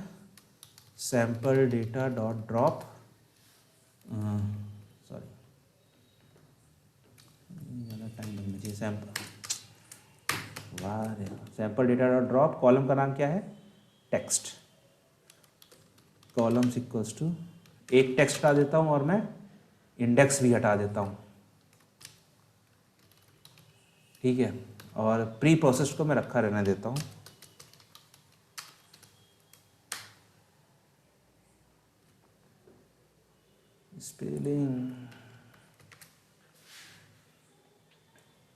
sample data dot drop, sorry ज़्यादा टाइम लगना चाहिए, sample data dot drop, column का नाम क्या है, टेक्स्ट, कॉलम्स इक्वल्स टू एक टेक्स्ट हटा देता हूँ और मैं इंडेक्स भी हटा देता हूँ, ठीक है। और प्री प्रोसेस्ड को मैं रखा रहने देता हूँ। स्पेलिंग,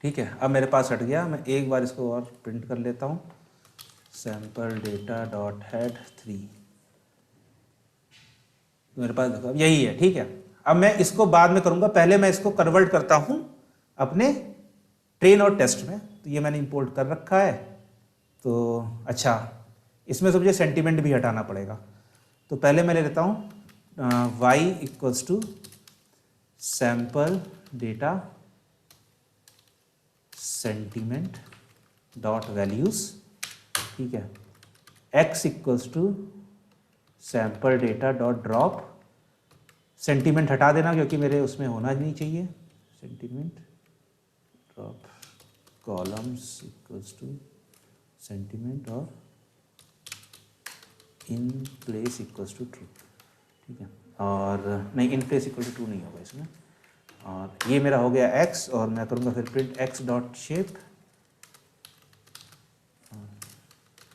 ठीक है। अब मेरे पास हट गया, मैं एक बार इसको और प्रिंट कर लेता हूँ, सैम्पल डेटा डॉट हेड 3, तो मेरे पास देखो यही है, ठीक है। अब मैं इसको बाद में करूँगा, पहले मैं इसको कन्वर्ट करता हूँ अपने ट्रेन और टेस्ट में। तो ये मैंने इंपोर्ट कर रखा है। तो अच्छा, इसमें से मुझे सेंटीमेंट भी हटाना पड़ेगा। तो पहले मैं ले लेता हूँ y equals to sample data sentiment dot values, ठीक है। x equals to sample data dot drop, sentiment हटा देना क्योंकि मेरे उसमें होना नहीं चाहिए, sentiment drop columns equals to sentiment और in place equals to true, ठीक है। और नहीं, in place equal to true नहीं होगा इसमें। और ये मेरा हो गया x, और मैं करूँगा फिर print x dot shape,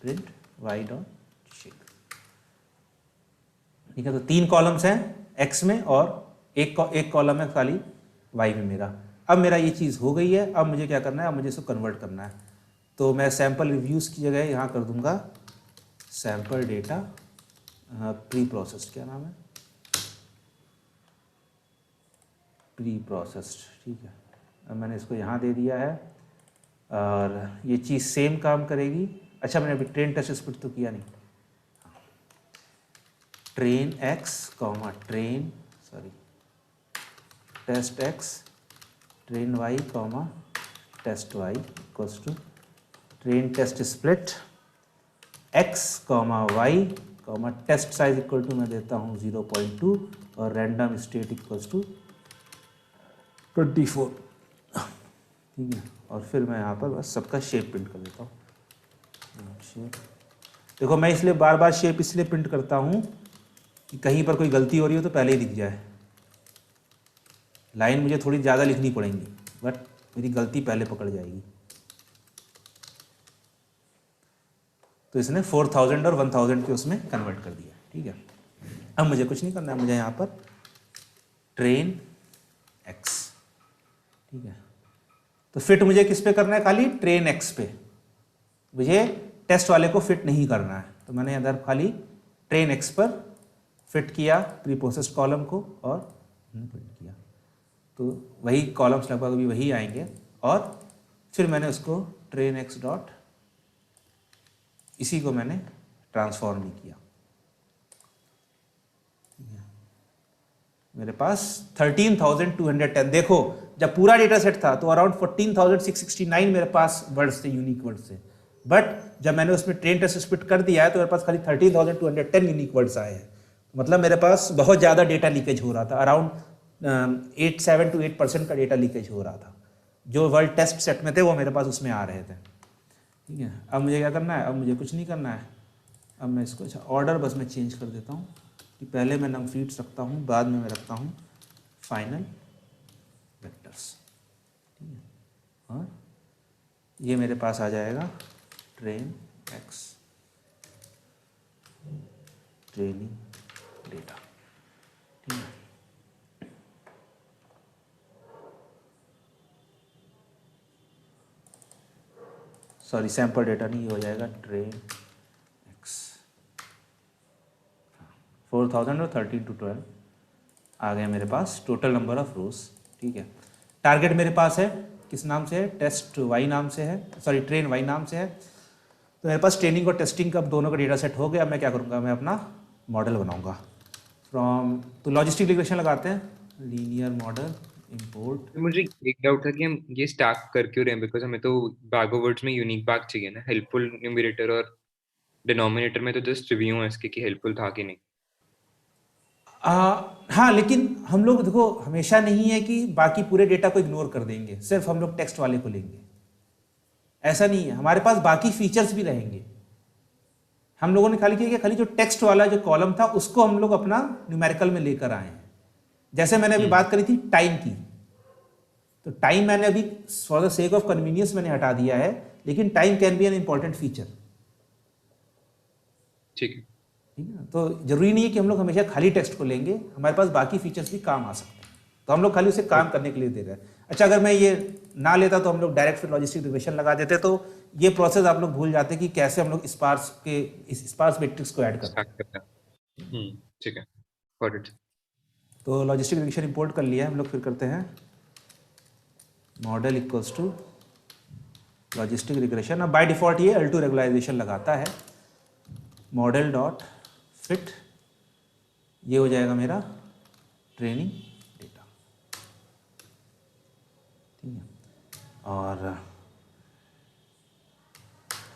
print y dot shape, ठीक है। तो 3 कॉलम्स हैं x में और एक कॉलम है खाली y में मेरा। अब मेरा ये चीज़ हो गई है। अब मुझे क्या करना है, अब मुझे इसको कन्वर्ट करना है। तो मैं सैम्पल रिव्यूज़ की जगह यहाँ कर दूँगा सैम्पल डेटा प्री प्रोसेस्ड, क्या नाम है, प्री प्रोसेस्ड, ठीक है। अब मैंने इसको यहाँ दे दिया है और ये चीज़ सेम काम करेगी। अच्छा, मैंने अभी ट्रेन टेस्ट स्प्लिट तो किया नहीं, train x comma train test x train y comma test y equals to train test split x comma y comma test size equal to मैं देता हूँ 0.2 और रैंडम स्टेट इक्वल्स टू 24, ठीक है। और फिर मैं यहाँ पर बस सबका शेप प्रिंट कर देता हूँ। शेप देखो, मैं इसलिए बार बार शेप इसलिए प्रिंट करता हूँ कि कहीं पर कोई गलती हो रही हो तो पहले ही दिख जाए। लाइन मुझे थोड़ी ज़्यादा लिखनी पड़ेंगी बट मेरी गलती पहले पकड़ जाएगी। तो इसने 4000 और 1000 के उसमें कन्वर्ट कर दिया, ठीक है। अब मुझे कुछ नहीं करना है, मुझे यहाँ पर ट्रेन x, ठीक है। तो फिट मुझे किस पे करना है, खाली ट्रेन x पे, मुझे टेस्ट वाले को फिट नहीं करना है। तो मैंने इधर खाली ट्रेन एक्स पर फिट किया प्री प्रोसेस्ड कॉलम को और प्रिंट किया, तो वही कॉलम्स लगभग अभी वही आएंगे। और फिर मैंने उसको ट्रेन एक्स डॉट इसी को मैंने ट्रांसफॉर्म भी किया। मेरे पास 13,210, देखो जब पूरा डेटा सेट था तो अराउंड 14,669 मेरे पास वर्ड्स थे, यूनिक वर्ड्स थे, बट जब मैंने उसमें ट्रेन टेस्ट स्प्लिट कर दिया है तो मेरे पास खाली 13,210 यूनिक वर्ड्स आए हैं। मतलब मेरे पास बहुत ज़्यादा डेटा लीकेज हो रहा था, अराउंड 7 to 8% का डेटा लीकेज हो रहा था। जो वर्ड टेस्ट सेट में थे वो मेरे पास उसमें आ रहे थे। ठीक है, अब मुझे क्या करना है, अब मुझे कुछ नहीं करना है, अब मैं इसको अच्छा ऑर्डर बस मैं चेंज कर देता हूँ कि पहले मैं नम फीड्स रखता हूँ, बाद में मैं रखता हूँ फाइनल वेक्टर्स। ठीक है, और ये मेरे पास आ जाएगा ट्रेन एक्स ट्रेनिंग डेटा। ठीक है, सॉरी सैंपल डेटा नहीं, ये हो जाएगा ट्रेन एक्स। 4,000 और 13 to 12 आ गए मेरे पास टोटल नंबर ऑफ रोज। ठीक है, टारगेट मेरे पास है किस नाम से है, टेस्ट वाई नाम से है, सॉरी ट्रेन वाई नाम से है। तो मेरे पास ट्रेनिंग और टेस्टिंग का दोनों का डेटा सेट हो गया। मैं क्या करूँगा, मैं अपना मॉडल बनाऊँगा फ्रॉम, तो लॉजिस्टिक रिग्रेशन लगाते हैं, लीनियर मॉडल इंपोर्ट। मुझे एक डाउट था कि हम ये स्टैक कर क्यों रहे हैं, बिकॉज हमें तो बैग ऑफ वर्ड्स में यूनिक बैग चाहिए ना, हेल्पफुल न्यूमरेटर और डिनोमिनेटर में तो जस्ट रिव्यू है इसके कि हेल्पफुल था कि नहीं। हाँ, लेकिन हम लोग देखो हमेशा नहीं है कि बाकी पूरे डेटा को इग्नोर कर देंगे, सिर्फ हम लोग टेक्स्ट वाले को लेंगे, ऐसा नहीं है। हमारे पास बाकी फीचर्स भी रहेंगे। हम लोगों ने खाली किया कि खाली जो टेक्स्ट वाला जो कॉलम था उसको हम लोग अपना न्यूमेरिकल में लेकर आए हैं। जैसे मैंने अभी बात करी थी टाइम की, तो टाइम मैंने अभी for the sake of convenience मैंने हटा दिया है, लेकिन time can be an important feature. ठीक है, ठीक है ना, तो जरूरी नहीं है कि हम लोग हमेशा खाली टेक्स्ट को लेंगे, हमारे पास बाकी फीचर्स भी काम आ सकते हैं, तो हम लोग खाली उसे काम करने के लिए दे रहे हैं। अच्छा, अगर मैं ये ना लेता तो हम लोग डायरेक्ट फिर लॉजिस्टिक रिग्रेशन लगा देते, तो ये प्रोसेस आप लोग भूल जाते कि कैसे हम लोग स्पार्स मैट्रिक्स को ऐड करते हैं। स्टैक करता है। ठीक है, गॉट इट। तो लॉजिस्टिक रिग्रेशन इंपोर्ट कर लिया हम लोग, फिर करते हैं model equals to logistic regression. अब बाय डिफॉल्ट ये L2 रेगुलराइजेशन लगाता है, मॉडल डॉट फिट, ये हो जाएगा मेरा ट्रेनिंग डेटा। ठीक है, और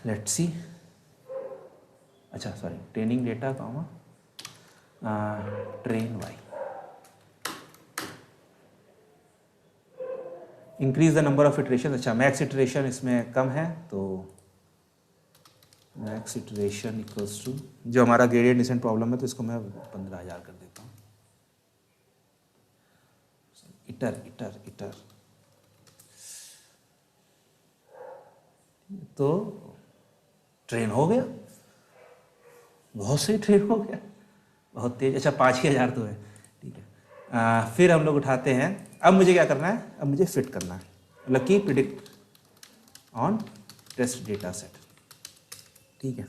लेट्स सी, अच्छा sorry training data comma train y, increase the number of iteration. अच्छा, मैक्स इटरेशन इसमें कम है, तो मैक्स इटरेशन इक्वल्स टू, जो हमारा ग्रेडियंट डिसेंट प्रॉब्लम है तो इसको मैं 15,000 कर देता हूँ। इटर इटर इटर, तो ट्रेन हो गया, बहुत सही ट्रेन हो गया, बहुत तेज। अच्छा 5,000 तो है, ठीक है। फिर हम लोग उठाते हैं, अब मुझे क्या करना है, अब मुझे फिट करना है, मतलब कि predict on test data set. ठीक है,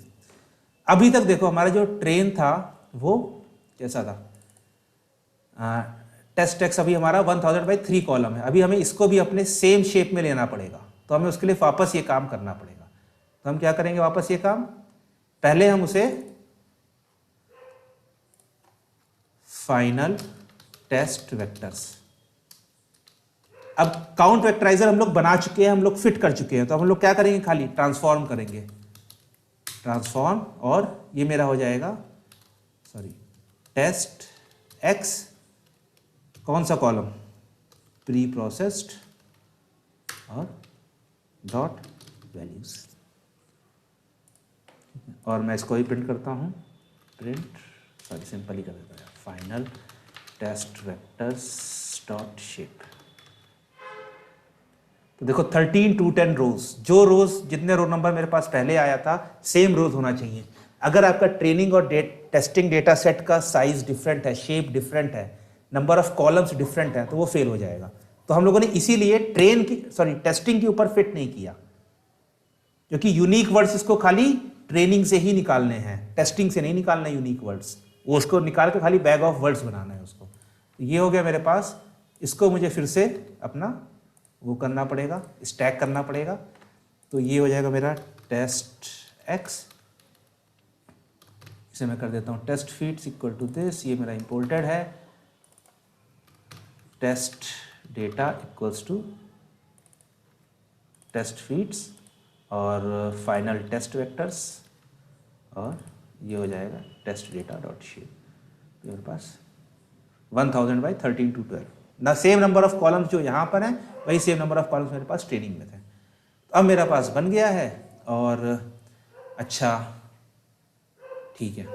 अभी तक देखो हमारा जो ट्रेन था वो कैसा था, टेस्ट टेक्स अभी हमारा 1000/3 कॉलम है, अभी हमें इसको भी अपने सेम शेप में लेना पड़ेगा, तो हमें उसके लिए वापस ये काम करना पड़ेगा। तो हम क्या करेंगे वापस ये काम, पहले हम उसे फाइनल टेस्ट वेक्टर्स, अब काउंट वेक्टराइजर हम लोग बना चुके हैं, हम लोग फिट कर चुके हैं, तो हम लोग क्या करेंगे, खाली ट्रांसफॉर्म करेंगे, ट्रांसफॉर्म, और ये मेरा हो जाएगा सॉरी टेस्ट एक्स, कौन सा कॉलम, प्री प्रोसेस्ड और डॉट वैल्यूज, और मैं इसको ही प्रिंट करता हूँ, प्रिंट सॉरी सिंपल ही कर देता है, final test vectors dot shape. तो देखो 13 to 10 रोज, जो रोज जितने रो नंबर मेरे पास पहले आया था सेम रोज होना चाहिए। अगर आपका ट्रेनिंग और टेस्टिंग डेटा सेट का साइज डिफरेंट है, शेप डिफरेंट है, नंबर ऑफ कॉलम्स डिफरेंट है, तो वो फेल हो जाएगा। तो हम लोगों ने इसीलिए टेस्टिंग के ऊपर फिट नहीं किया, क्योंकि यूनिक वर्ड्स इसको खाली ट्रेनिंग से ही निकालने हैं, टेस्टिंग से नहीं निकालना यूनिक वर्ड्स, वो उसको निकाल के खाली बैग ऑफ वर्ड्स बनाना है उसको। तो ये हो गया मेरे पास, इसको मुझे फिर से अपना वो करना पड़ेगा, स्टैक करना पड़ेगा। तो ये हो जाएगा मेरा टेस्ट एक्स, इसे मैं कर देता हूँ test feeds equal to this, ये मेरा इंपोर्टेड है, test data equals to test feeds और फाइनल टेस्ट वेक्टर्स, और ये हो जाएगा टेस्ट डेटा डॉट शेप। मेरे पास 1000 बाई 13 to 12 ना, सेम नंबर ऑफ कॉलम्स जो यहाँ पर हैं वही सेम नंबर ऑफ कॉलम्स मेरे पास ट्रेनिंग में थे। तो अब मेरा पास बन गया है, और अच्छा ठीक है,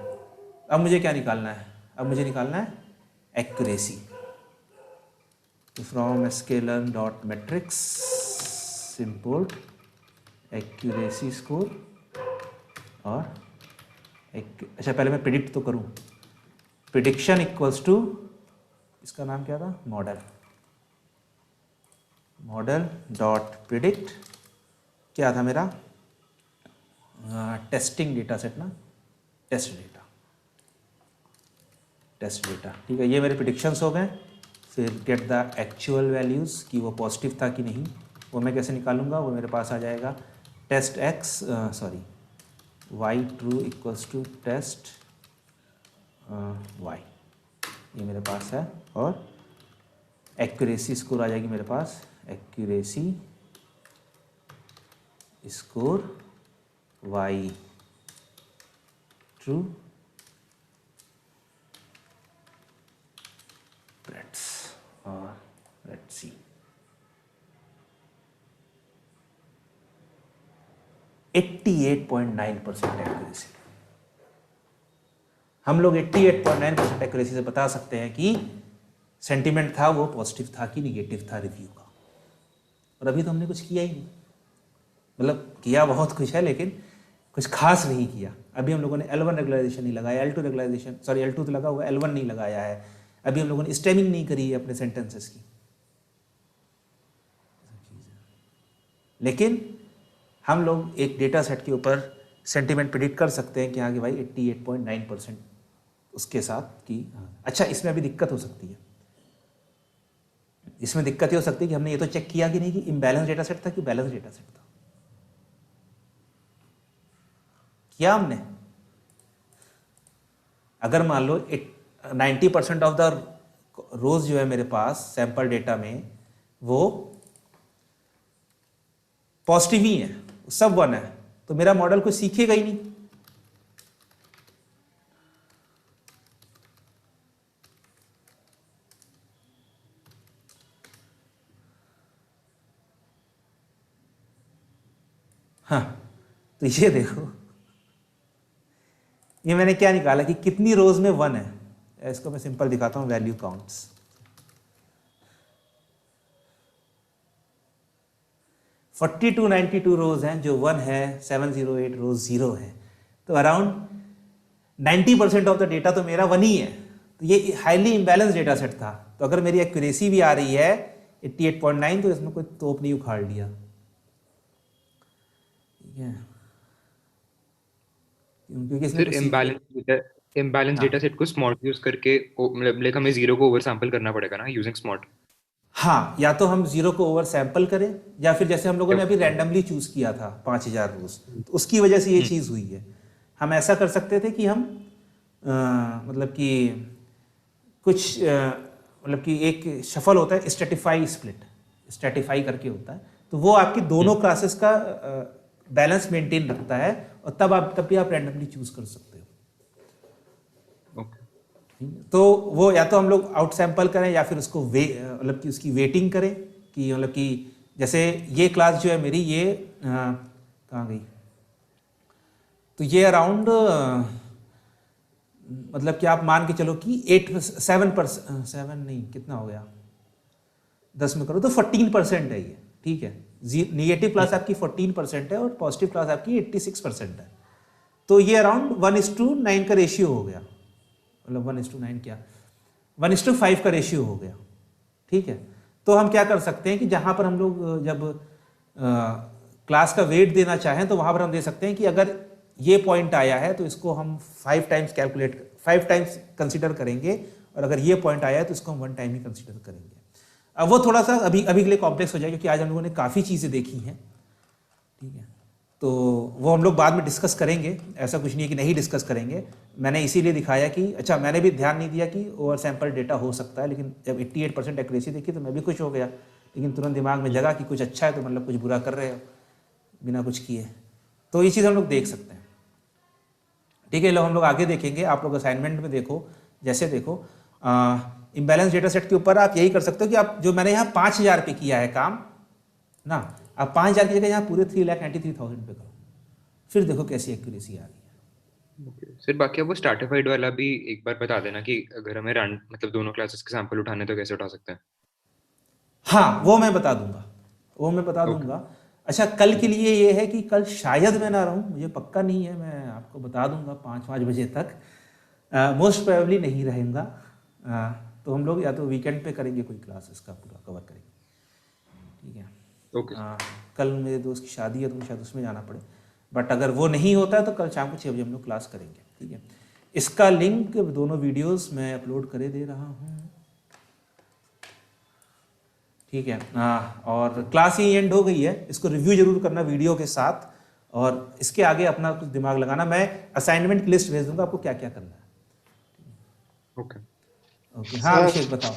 अब मुझे क्या निकालना है, अब मुझे निकालना है एक्यूरेसी। तो from scaler dot matrix import accuracy score, और अच्छा पहले मैं प्रिडिक्ट तो करूँ, प्रिडिक्शन इक्वल्स टू, इसका नाम क्या था, मॉडल, मॉडल डॉट प्रिडिक्ट, क्या था मेरा टेस्टिंग डेटा सेट ना, टेस्ट डेटा, टेस्ट डेटा, ठीक है। ये मेरे प्रिडिक्शंस हो गए। फिर गेट द एक्चुअल वैल्यूज़ कि वो पॉजिटिव था कि नहीं, वो मैं कैसे निकालूंगा, वो मेरे पास आ जाएगा test x sorry y true equals to test y, ये मेरे पास है। और एक्यूरेसी स्कोर आ जाएगी मेरे पास, accuracy score y true let's और लेट्स सी 88.9% एक्यूरेसी। हम लोग 88.9% एक्यूरेसी से बता सकते हैं कि सेंटीमेंट था वो पॉजिटिव था कि निगेटिव था रिव्यू का। और अभी तो हमने कुछ किया ही नहीं, मतलब किया बहुत कुछ है लेकिन कुछ खास नहीं किया। अभी हम लोगों ने L1 रेगुलराइजेशन नहीं लगाया, L2 रेगुलराइजेशन सॉरी L2 तो लगा हुआ है, L1 नहीं लगाया है। अभी हम लोगों ने स्टेमिंग नहीं करी है अपने सेंटेंसेस की। लेकिन हम लोग एक डेटा सेट के ऊपर सेंटीमेंट प्रिडिक्ट कर सकते हैं कि हाँ कि भाई 88.9% उसके साथ कि अच्छा इसमें अभी दिक्कत हो सकती है। इसमें दिक्कत ये हो सकती है कि हमने ये तो चेक किया कि नहीं कि इम्बैलेंस डेटा सेट था कि बैलेंस डेटा सेट था। किया हमने? अगर मान लो 90% ऑफ द रोज जो है मेरे पास सैंपल डेटा में वो पॉजिटिव ही है, सब 1 है, तो मेरा मॉडल कुछ सीखेगा ही नहीं। हाँ, तो ये देखो, ये मैंने क्या निकाला कि कितनी रोज में 1 है। इसको मैं सिंपल दिखाता हूं, वैल्यू काउंट्स। 4292 रोज हैं जो 1 है, 708 रोज 0 है, तो अराउंड 90% ऑफ द डेटा तो मेरा 1 ही है। तो ये हाईली इम्बैलेंस डेटा सेट था। तो अगर मेरी एक्यूरेसी भी आ रही है 88.9 तो इसमें कोई तोप नहीं उखाड़ लिया, ठीक है, क्योंकि इसमें फिर इम्बैलेंस डेटा सेट को स्मॉट यूज करके मतलब लाइक हमें 0 को ओवर सैंपल करना पड़ेगा ना यूजिंग स्मॉट। हाँ, या तो हम 0 को ओवर सैंपल करें, या फिर जैसे हम लोगों ने अभी रैंडमली चूज किया था 5000 रोज, तो उसकी वजह से ये चीज़ हुई है। हम ऐसा कर सकते थे कि हम मतलब कि कुछ मतलब कि एक शफल होता है, स्ट्रेटिफाई स्प्लिट, स्ट्रेटिफाई करके होता है, तो वो आपकी दोनों क्लासेस का बैलेंस मेंटेन रखता है, और तब भी आप रैंडमली चूज कर सकते हो। तो वो या तो हम लोग आउट सैंपल करें या फिर उसको मतलब कि उसकी वेटिंग करें कि मतलब कि जैसे ये क्लास जो है मेरी ये कहाँ गई, तो ये अराउंड मतलब कि आप मान के चलो कि 7 नहीं, कितना हो गया, 10 में करो तो 14% है ये, ठीक है। निगेटिव क्लास आपकी 14% है और पॉजिटिव क्लास आपकी 86% है। तो ये अराउंड 1:9 का रेशियो हो गया, मतलब 1:9 क्या 1:5 का रेशियो हो गया, ठीक है। तो हम क्या कर सकते हैं कि जहाँ पर हम लोग जब क्लास का वेट देना चाहें तो वहाँ पर हम दे सकते हैं कि अगर ये पॉइंट आया है तो इसको हम 5 टाइम्स कंसिडर करेंगे, और अगर ये पॉइंट आया है तो इसको हम 1 टाइम ही कंसिडर करेंगे। अब वो थोड़ा सा अभी के लिए कॉम्प्लेक्स हो जाए, क्योंकि आज हम लोगों ने काफ़ी चीज़ें देखी हैं, ठीक है, तो वो हम लोग बाद में डिस्कस करेंगे, ऐसा कुछ नहीं है कि नहीं डिस्कस करेंगे। मैंने इसीलिए दिखाया कि अच्छा, मैंने भी ध्यान नहीं दिया कि ओवर सैम्पल डेटा हो सकता है, लेकिन जब 88% एक्यूरेसी देखी तो मैं भी खुश हो गया, लेकिन तुरंत दिमाग में जगा कि कुछ अच्छा है तो मतलब कुछ बुरा कर रहे हो बिना कुछ किए। तो ये चीज़ हम लोग देख सकते हैं, ठीक है। लोग हम लोग आगे देखेंगे, आप लोग असाइनमेंट में देखो, जैसे देखो इम्बैलेंस डेटा सेट के ऊपर आप यही कर सकते हो कि आप जो मैंने यहाँ 5,000 पे किया है काम ना, आप 5,000 की जगह यहाँ पूरे 3,93,000 पे करो, फिर देखो कैसी एक्यूरेसी आ रही है। सर बाकी अब वो स्ट्रैटिफाइड वाला भी एक बार बता देना कि अगर हमें मतलब दोनों क्लासेस के सैंपल उठाने तो कैसे उठा सकते हैं। हाँ, वो मैं बता दूंगा, अच्छा, कल के लिए ये है कि कल शायद मैं ना रहूं, मुझे पक्का नहीं है, मैं आपको बता दूंगा 5 बजे तक, मोस्ट प्रोबेबली नहीं रहेगा। तो हम लोग या तो वीकेंड पे करेंगे कोई क्लास, इसका पूरा कवर करेंगे, ठीक है। कल मेरे दोस्त की शादी है तो मुझे शायद उसमें जाना पड़े, बट अगर वो नहीं होता है तो कल शाम को 6 बजे हम लोग क्लास करेंगे, ठीक है। इसका लिंक दोनों वीडियोस मैं अपलोड करे दे रहा हूँ, ठीक है। और क्लास ही एंड हो गई है, इसको रिव्यू जरूर करना वीडियो के साथ, और इसके आगे अपना कुछ दिमाग लगाना। मैं असाइनमेंट की लिस्ट भेज दूंगा आपको क्या क्या करना है। ओके। हाँ, अभिषेक बताओ।